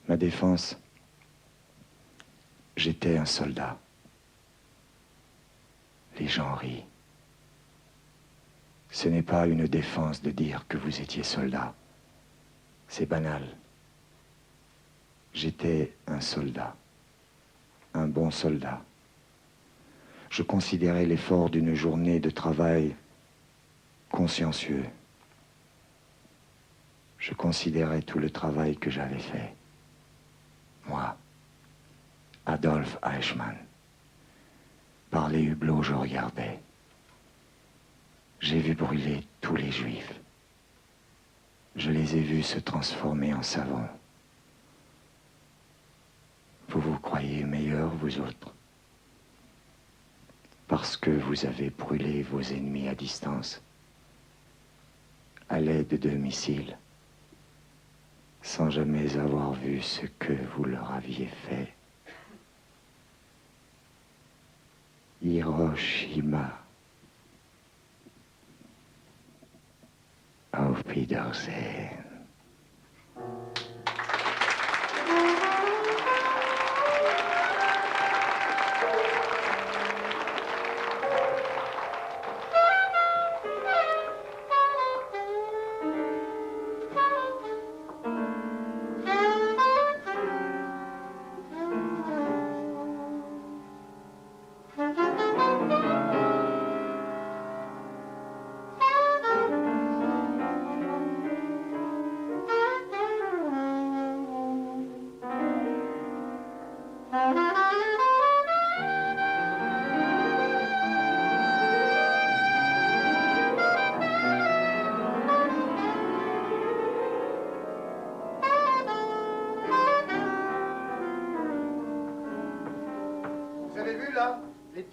Ma défense, j'étais un soldat. Les gens rient. Ce n'est pas une défense de dire que vous étiez soldat. C'est banal. J'étais un soldat. Un bon soldat. Je considérais l'effort d'une journée de travail consciencieux. Je considérais tout le travail que j'avais fait. Moi, Adolf Eichmann. Par les hublots, je regardais. J'ai vu brûler tous les Juifs. Je les ai vus se transformer en savon. Vous vous croyez meilleurs, vous autres, parce que vous avez brûlé vos ennemis à distance, à l'aide de missiles, sans jamais avoir vu ce que vous leur aviez fait. Hiroshima. Auf Wiedersehen.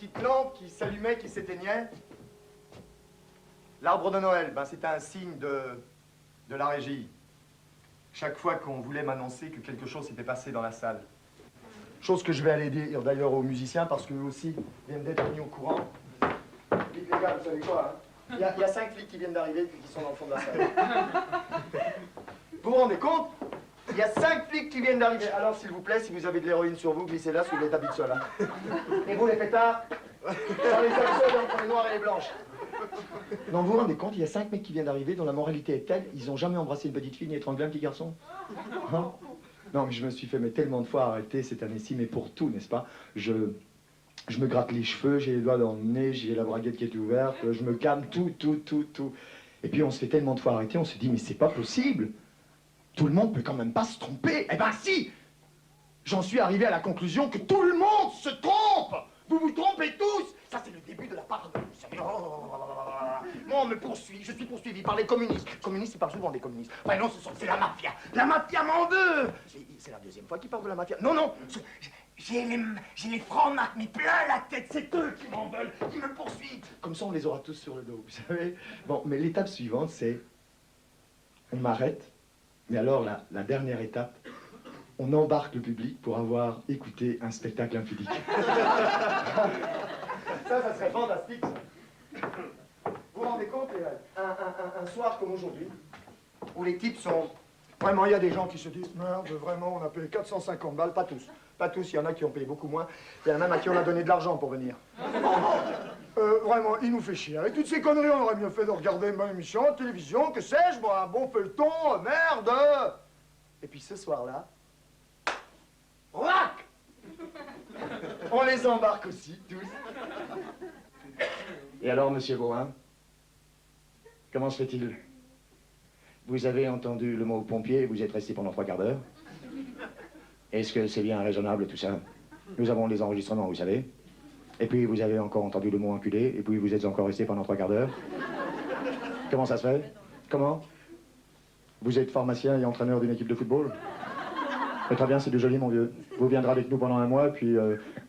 petites lampes qui s'allumaient, qui s'éteignaient. L'arbre de Noël, ben, c'était un signe de la régie. Chaque fois qu'on voulait m'annoncer que quelque chose s'était passé dans la salle. Chose que je vais aller dire d'ailleurs aux musiciens parce qu'eux aussi viennent d'être mis au courant. Dites les gars, vous savez quoi, hein? Il y a 5 flics qui viennent d'arriver et qui sont dans le fond de la salle. Vous vous rendez compte? Il y a 5 flics qui viennent d'arriver. Alors, s'il vous plaît, si vous avez de l'héroïne sur vous, glissez-la sous l'état de cela. Et vous, les pétards, dans les axes entre les noirs et les blanches. Non, vous vous rendez compte, il y a 5 mecs qui viennent d'arriver dont la moralité est telle, ils n'ont jamais embrassé une petite fille ni étranglé un petit garçon. Hein? Non, mais je me suis fait tellement de fois arrêter cette année-ci, mais pour tout, n'est-ce pas? Je me gratte les cheveux, j'ai les doigts dans le nez, j'ai la braguette qui est ouverte, je me calme, tout. Et puis on se fait tellement de fois arrêter, on se dit, mais c'est pas possible. Tout le monde peut quand même pas se tromper. Eh ben si! J'en suis arrivé à la conclusion que tout le monde se trompe! Vous vous trompez tous! Ça, c'est le début de la parade. Moi, on me poursuit, je suis poursuivi par les communistes. Les communistes, ils parlent souvent des communistes. Enfin non, c'est la mafia. La mafia m'en veut! C'est la deuxième fois qu'ils parlent de la mafia. Non, j'ai les francs-macs, mais plein la tête, c'est eux qui m'en veulent, qui me poursuivent. Comme ça, on les aura tous sur le dos, vous savez. Bon, mais l'étape suivante, c'est... On m'arrête. Mais alors, la dernière étape, on embarque le public pour avoir écouté un spectacle impudique. Ça serait fantastique, ça. Vous vous rendez compte, un soir comme aujourd'hui, où les types sont... Vraiment, il y a des gens qui se disent, merde, vraiment, on a payé 450 balles, pas tous. Pas tous, il y en a qui ont payé beaucoup moins. Il y en a même à qui on a donné de l'argent pour venir. Vraiment, il nous fait chier. Avec toutes ces conneries, on aurait mieux fait de regarder une bonne émission de télévision, que sais-je, bon, un bon feuilleton, merde. Et puis ce soir-là, rac! On les embarque aussi, tous. Et alors, monsieur Bohin, comment se fait-il? Vous avez entendu le mot pompier et vous êtes resté pendant 3 quarts d'heure? Est-ce que c'est bien raisonnable tout ça? Nous avons les enregistrements, vous savez. Et puis vous avez encore entendu le mot enculé, et puis vous êtes encore resté pendant 3 quarts d'heure. Comment ça se fait? Comment? Vous êtes pharmacien et entraîneur d'une équipe de football? Très bien, c'est du joli, mon vieux. Vous viendrez avec nous pendant 1 mois, puis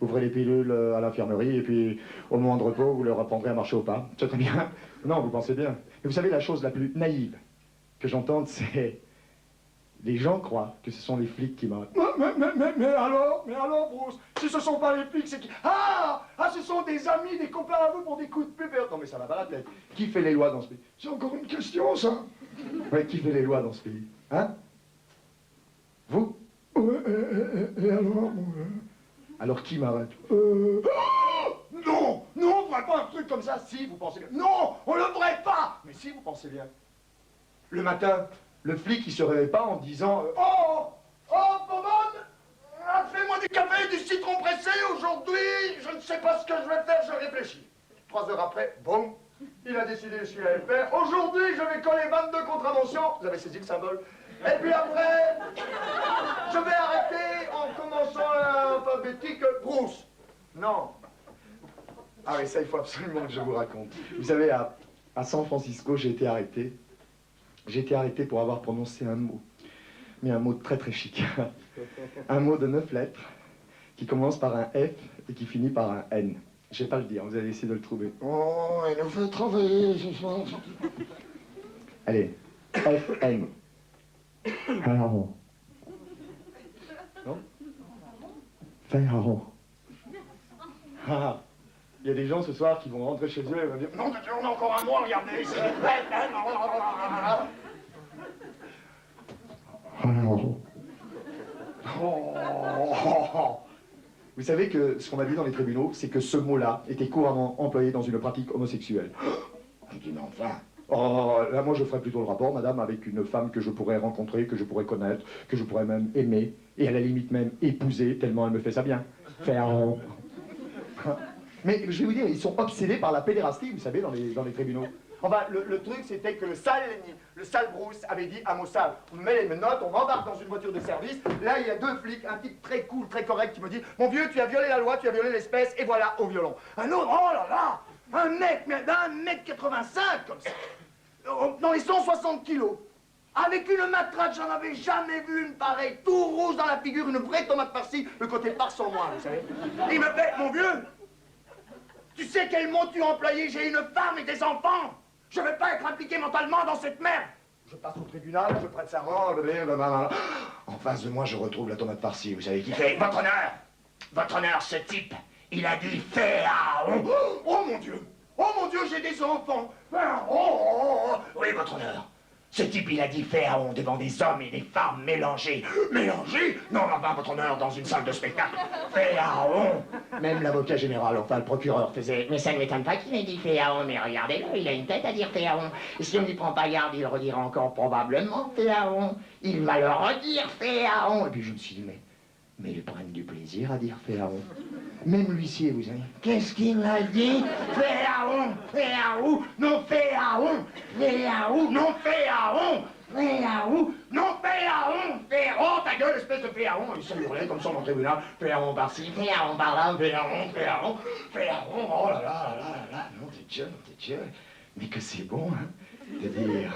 vous ferez les pilules à l'infirmerie, et puis au moment de repos, vous leur apprendrez à marcher au pas. C'est très bien. Non, vous pensez bien. Et vous savez, la chose la plus naïve que j'entende, c'est... Les gens croient que ce sont les flics qui m'arrêtent. Mais alors, Bruce, si ce sont pas les flics, c'est qui? Ah, ce sont des amis, des copains à vous pour des coups de pub. Non, mais ça va pas la tête. Qui fait les lois dans ce pays? C'est encore une question, ça. Ouais, qui fait les lois dans ce pays? Hein? Vous? Ouais, et alors, mon gars? Alors qui m'arrête? Non, on ferait pas un truc comme ça, si, vous pensez bien. Non, on le ferait pas. Mais si, vous pensez bien. Le matin, le flic, il se réveille pas en disant Oh, Pomone, fais-moi du café et du citron pressé aujourd'hui, je ne sais pas ce que je vais faire, je réfléchis. 3 heures après, boum, il a décidé ce qu'il allait faire. Aujourd'hui, je vais coller 22 contraventions. Vous avez saisi le symbole? Et puis après, je vais arrêter en commençant l'alphabétique Bruce. Non. Ah oui, ça, il faut absolument que je vous raconte. Vous savez, à San Francisco, j'ai été arrêté. J'ai été arrêté pour avoir prononcé un mot. Mais un mot très très chic. Un mot de 9 lettres qui commence par un F et qui finit par un N. Je vais pas le dire, vous allez essayer de le trouver. Oh, il nous fait travailler ce soir. Allez, F-N. Pharaon. Non? Pharaon. Ah, il y a des gens ce soir qui vont rentrer chez eux et vont dire non, on a encore un mois, regardez. Vous savez que ce qu'on m'a dit dans les tribunaux, c'est que ce mot-là était couramment employé dans une pratique homosexuelle. Je dis, mais enfin. Oh, là, moi, je ferais plutôt le rapport, madame, avec une femme que je pourrais rencontrer, que je pourrais connaître, que je pourrais même aimer, et à la limite même épouser, tellement elle me fait ça bien. Faire... Mais je vais vous dire, ils sont obsédés par la pédérastie, vous savez, dans les tribunaux. Enfin, le truc, c'était que le sale Bruce avait dit à Mossad, on me met les menottes, on m'embarque dans une voiture de service. Là, il y a 2 flics, un type très cool, très correct, qui me dit, mon vieux, tu as violé la loi, tu as violé l'espèce, et voilà, au violon. Un autre, oh là là, un mec, mais d'un mètre 85, comme ça, dans les 160 kilos, avec une matraque, j'en avais jamais vu une pareille, tout rouge dans la figure, une vraie tomate farcie, le côté par sans moi, vous savez. Et il me fait, mon vieux, Tu sais quel mot tu as employé? J'ai une femme et des enfants. Je veux pas être impliqué mentalement dans cette merde. Je passe au tribunal, je prête serment, en face de moi, je retrouve la tomate farcie. Vous savez qui fait? Votre honneur, ce type, il a dit Pharaon. Oh mon Dieu! Oh mon Dieu, j'ai des enfants! Oui, votre honneur. Ce type, il a dit Pharaon devant des hommes et des femmes mélangés. Mélangés? Non, pas votre honneur, dans une salle de spectacle. Pharaon! Même l'avocat général, enfin le procureur, faisait... Mais ça ne m'étonne pas qu'il ait dit Pharaon, mais regardez-le, il a une tête à dire Pharaon. Et si on n'y prend pas garde, il redira encore probablement Pharaon. Il va le redire Pharaon. Et puis je me suis dit, mais ils prennent du plaisir à dire Pharaon. Même l'huissier, vous savez. Qu'est-ce qu'il a dit? Pharaon, Pharaon, non Pharaon, Pharaon, non Pharaon, Pharaon, non Pharaon, Oh, ta gueule, espèce de Pharaon! Il se hurlait comme ça dans le tribunal. Pharaon par-ci, Pharaon par-là, Pharaon. Oh là là là là là, nom de Dieu, nom de Dieu. Mais que c'est bon, hein, de dire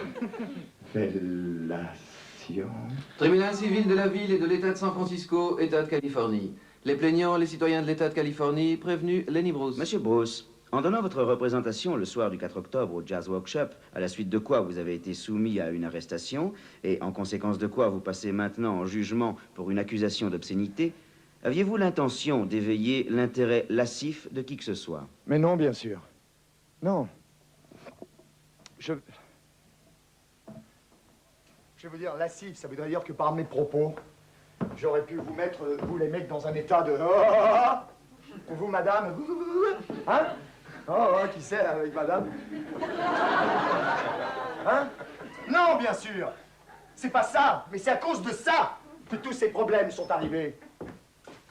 fellation. Tribunal civil de la ville et de l'État de San Francisco, État de Californie. Les plaignants, les citoyens de l'État de Californie, prévenus Lenny Bruce. Monsieur Bruce, en donnant votre représentation le soir du 4 octobre au Jazz Workshop, à la suite de quoi vous avez été soumis à une arrestation, et en conséquence de quoi vous passez maintenant en jugement pour une accusation d'obscénité, aviez-vous l'intention d'éveiller l'intérêt lascif de qui que ce soit? Mais non, bien sûr. Non. Je vais vous dire, lascif, ça voudrait dire que par mes propos, j'aurais pu vous mettre, vous les mecs, dans un état de... Ou vous, madame, hein? Qui c'est, avec madame? Hein? Non, bien sûr. C'est pas ça, mais c'est à cause de ça que tous ces problèmes sont arrivés.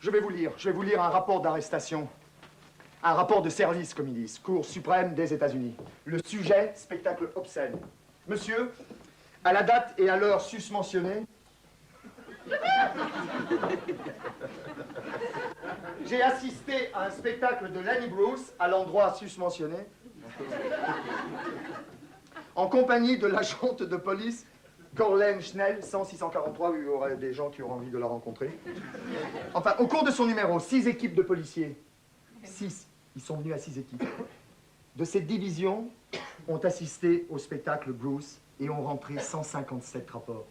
Je vais vous lire un rapport d'arrestation. Un rapport de service, comme ils disent, Cour suprême des États-Unis. Le sujet, spectacle obscène. Monsieur, à la date et à l'heure susmentionnée, j'ai assisté à un spectacle de Lenny Bruce à l'endroit susmentionné, en compagnie de l'agente de police Corlene Schnell, 100-643, il y aurait des gens qui auraient envie de la rencontrer. Enfin, au cours de son numéro, 6 équipes de policiers, 6, ils sont venus à 6 équipes, de cette division ont assisté au spectacle Bruce et ont rentré 157 rapports.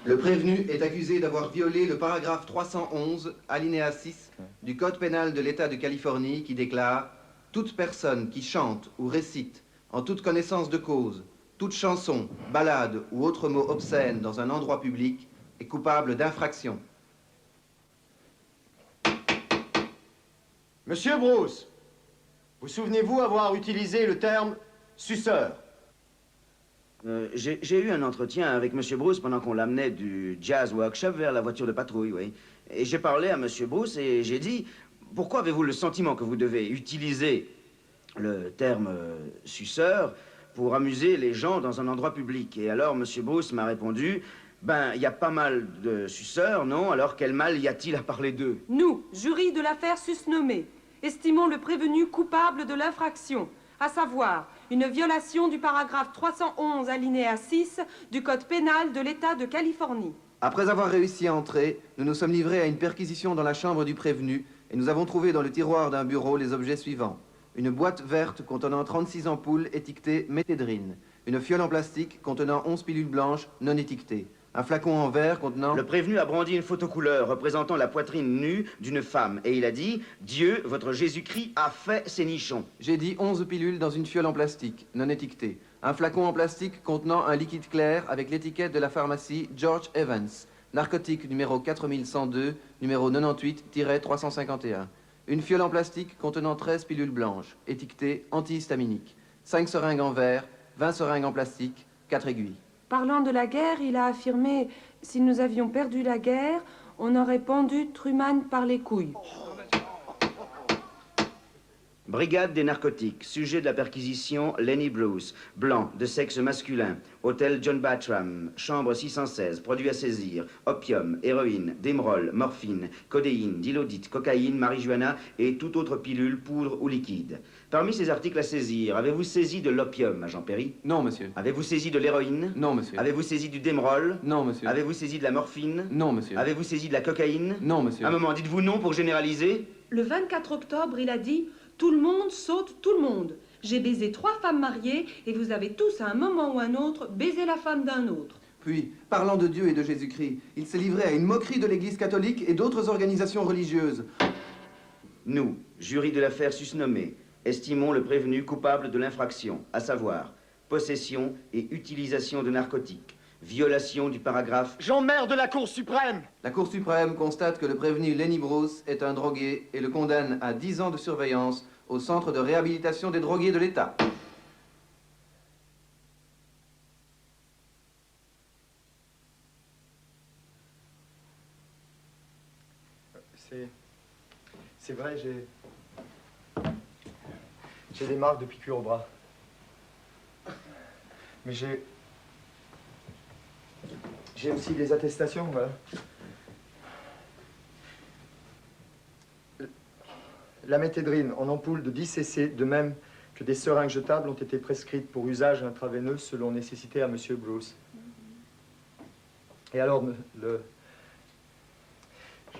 Le prévenu est accusé d'avoir violé le paragraphe 311, alinéa 6, du Code pénal de l'État de Californie qui déclare « Toute personne qui chante ou récite, en toute connaissance de cause, toute chanson, ballade ou autre mot obscène dans un endroit public est coupable d'infraction. » Monsieur Bruce, vous souvenez-vous avoir utilisé le terme « suceur » ? J'ai eu un entretien avec Monsieur Bruce pendant qu'on l'amenait du Jazz Workshop vers la voiture de patrouille, oui. Et j'ai parlé à Monsieur Bruce et j'ai dit, pourquoi avez-vous le sentiment que vous devez utiliser le terme suceur pour amuser les gens dans un endroit public? Et alors Monsieur Bruce m'a répondu, ben, il y a pas mal de suceurs, non? Alors quel mal y a-t-il à parler d'eux? Nous, jury de l'affaire susnommée, estimons le prévenu coupable de l'infraction, à savoir une violation du paragraphe 311 alinéa 6 du Code pénal de l'État de Californie. Après avoir réussi à entrer, nous nous sommes livrés à une perquisition dans la chambre du prévenu et nous avons trouvé dans le tiroir d'un bureau les objets suivants. Une boîte verte contenant 36 ampoules étiquetées méthédrine, une fiole en plastique contenant 11 pilules blanches non étiquetées, un flacon en verre contenant... Le prévenu a brandi une photocouleur représentant la poitrine nue d'une femme et il a dit « Dieu, votre Jésus-Christ, a fait ses nichons ». J'ai dit 11 pilules dans une fiole en plastique, non étiquetée. Un flacon en plastique contenant un liquide clair avec l'étiquette de la pharmacie George Evans. Narcotique numéro 4102, numéro 98-351. Une fiole en plastique contenant 13 pilules blanches, étiquetées antihistaminiques. 5 seringues en verre, 20 seringues en plastique, 4 aiguilles. Parlant de la guerre, il a affirmé « Si nous avions perdu la guerre, on aurait pendu Truman par les couilles ». Brigade des narcotiques, sujet de la perquisition, Lenny Bruce, blanc, de sexe masculin, hôtel John Bartram, chambre 616, produits à saisir, opium, héroïne, démrol, morphine, codéine, dilodite, cocaïne, marijuana et toute autre pilule, poudre ou liquide. Parmi ces articles à saisir, avez-vous saisi de l'opium, agent Perry? Non, monsieur. Avez-vous saisi de l'héroïne? Non, monsieur. Avez-vous saisi du démrol? Non, monsieur. Avez-vous saisi de la morphine? Non, monsieur. Avez-vous saisi de la cocaïne? Non, monsieur. Un moment, dites-vous non pour généraliser? Le 24 octobre, il a dit Tout le monde saute tout le monde. J'ai baisé 3 femmes mariées et vous avez tous, à un moment ou un autre, baisé la femme d'un autre. Puis, parlant de Dieu et de Jésus-Christ, il s'est livré à une moquerie de l'Église catholique et d'autres organisations religieuses. Nous, jury de l'affaire susnommée, estimons le prévenu coupable de l'infraction, à savoir possession et utilisation de narcotiques, violation du paragraphe... J'emmerde la Cour suprême! La Cour suprême constate que le prévenu Lenny Bruce est un drogué et le condamne à 10 ans de surveillance au Centre de réhabilitation des drogués de l'État. C'est vrai, j'ai des marques de piqûres au bras. Mais j'ai aussi des attestations, voilà. La méthédrine en ampoule de 10 cc, de même que des seringues jetables, ont été prescrites pour usage intraveineux selon nécessité à Monsieur Bruce. Et alors, le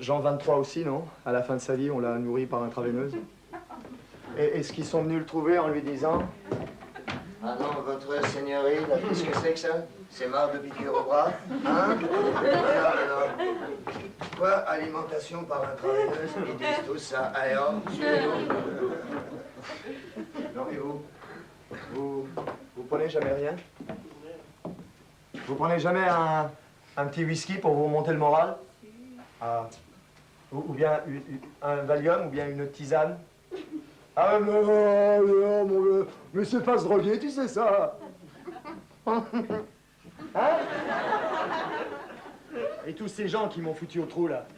Jean 23 aussi, non? À la fin de sa vie, on l'a nourri par intraveineuse. Est-ce qu'ils sont venus le trouver en lui disant: Ah non, votre seigneurie, qu'est-ce que c'est que ça? C'est marre de piqûre au bras? Hein? Non. Quoi? Alimentation par intraveineuse? Ils disent tout ça. Alors, Non, et vous prenez jamais rien? Vous prenez jamais un petit whisky pour vous remonter le moral? Ah. Ou bien un Valium, ou bien une tisane? Ah non, mon vieux, mais c'est pas se droguer, tu sais ça. Hein? Et tous ces gens qui m'ont foutu au trou, là,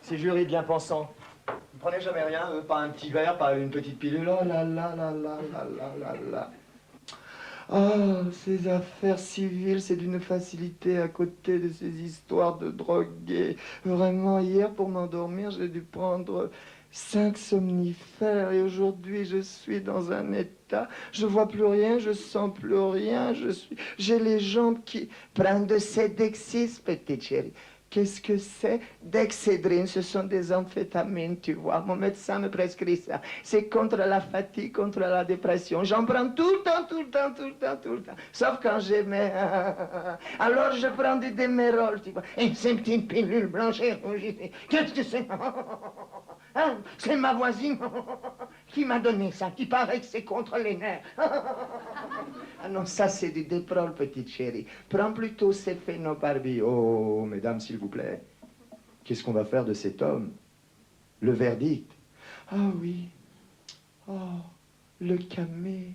ces jurys bien pensants, vous prenez jamais rien, pas un petit verre, pas une petite pilule? Oh là là là là là là là là. Ah, ces affaires civiles, c'est d'une facilité à côté de ces histoires de drogués. Vraiment, hier, pour m'endormir, j'ai dû prendre 5 somnifères et aujourd'hui, je suis dans un état. Je vois plus rien, je sens plus rien, j'ai les jambes qui... Prends de Cédexis, petite chérie. Qu'est-ce que c'est? Dexédrine, ce sont des amphétamines, tu vois. Mon médecin me prescrit ça. C'est contre la fatigue, contre la dépression. J'en prends tout le temps, tout le temps, tout le temps, tout le temps. Sauf quand j'ai mes... Alors je prends du Démérol, tu vois. Et c'est une petite pilule blanche et rouge. Qu'est-ce que c'est? Hein? C'est ma voisine qui m'a donné ça, qui paraît que c'est contre les nerfs. Ah non, ça c'est du Déprol, petite chérie. Prends plutôt ces phénobarbies. Oh, mesdames, s'il vous plaît. Qu'est-ce qu'on va faire de cet homme? Le verdict. Ah oui. Oh, le camé.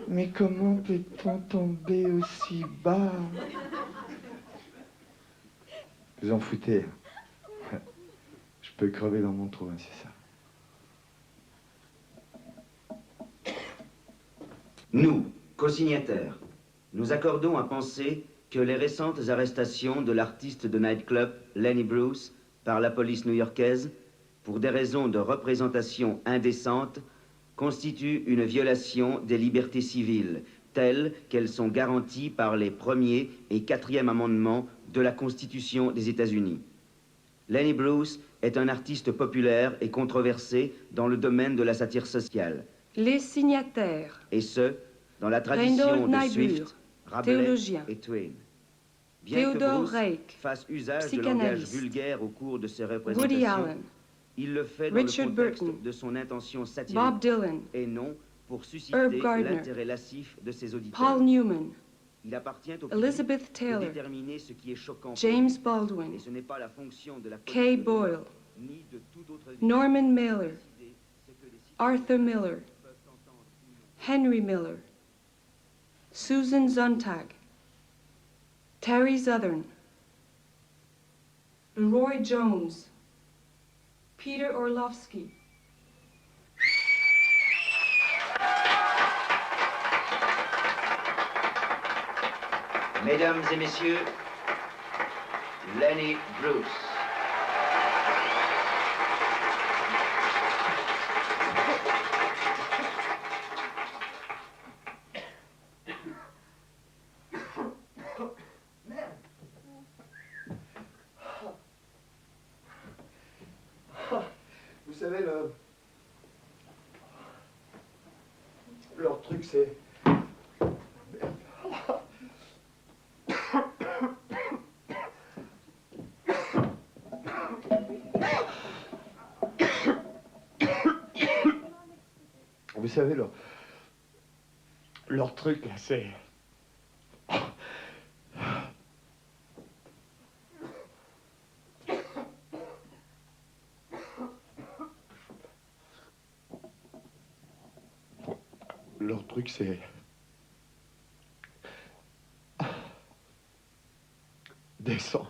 Mais comment peut-on tomber aussi bas? Vous en foutez. Je peux crever dans mon trou, hein, c'est ça. Nous, co-signataires, nous accordons à penser que les récentes arrestations de l'artiste de nightclub Lenny Bruce par la police new-yorkaise, pour des raisons de représentation indécente, constituent une violation des libertés civiles, telles qu'elles sont garanties par les 1er et 4e amendements de la Constitution des États-Unis. Lenny Bruce est un artiste populaire et controversé dans le domaine de la satire sociale. Les signataires. Et ce, dans la tradition Reinhold de Niebuhr, Swift, Rabelais théologien. et Twain. Bien Théodore que Bruce Reich, fasse usage de psychanalyste. langage vulgaire au cours de ses Woody représentations, Allen, il le fait dans Richard le contexte Burton, de son intention satirique Bob Dylan, et non pour susciter Herb Gardner, l'intérêt lascif de ses auditeurs. Paul Newman, Il appartient au public Elizabeth de Taylor, déterminer ce qui est choquant pour James lui. Baldwin, Et ce n'est pas la fonction de la Kay police Boyle, ni de tout autre Norman Mailer, décider ce que les citoyens Arthur Miller, peuvent entendre ou non. Henry Miller, Susan Sontag, Terry Southern, Leroy Jones, Peter Orlovsky. Mesdames et messieurs, Lenny Bruce. Vous savez, c'est... Vous savez, leur truc, là, c'est... Leur truc, c'est... Décent.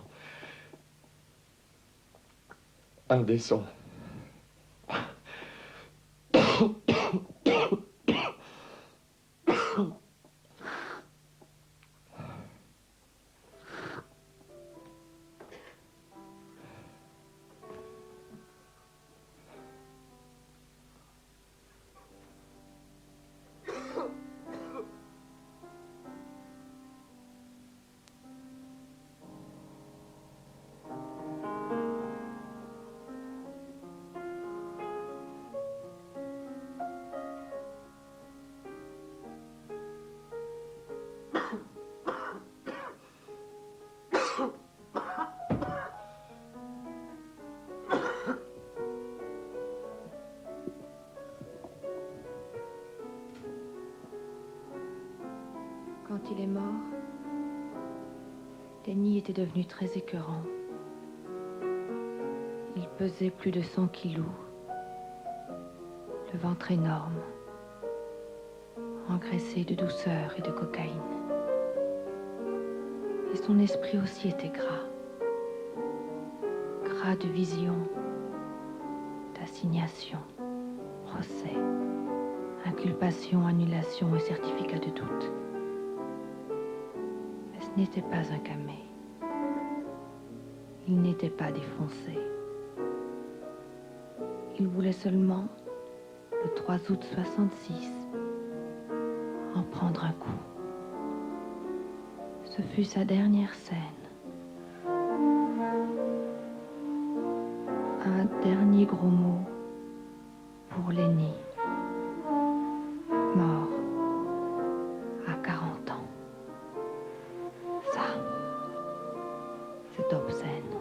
Indécent. Quand il est mort, Denny était devenu très écœurant. Il pesait plus de 100 kilos, le ventre énorme, engraissé de douceur et de cocaïne. Et son esprit aussi était gras. Gras de vision, d'assignation, procès, inculpation, annulation et certificat de doute. Mais ce n'était pas un camé. Il n'était pas défoncé. Il voulait seulement, le 3 août 66, en prendre un coup. Ce fut sa dernière scène. Un dernier gros mot pour Lenny, mort à 40 ans. Ça, c'est obscène.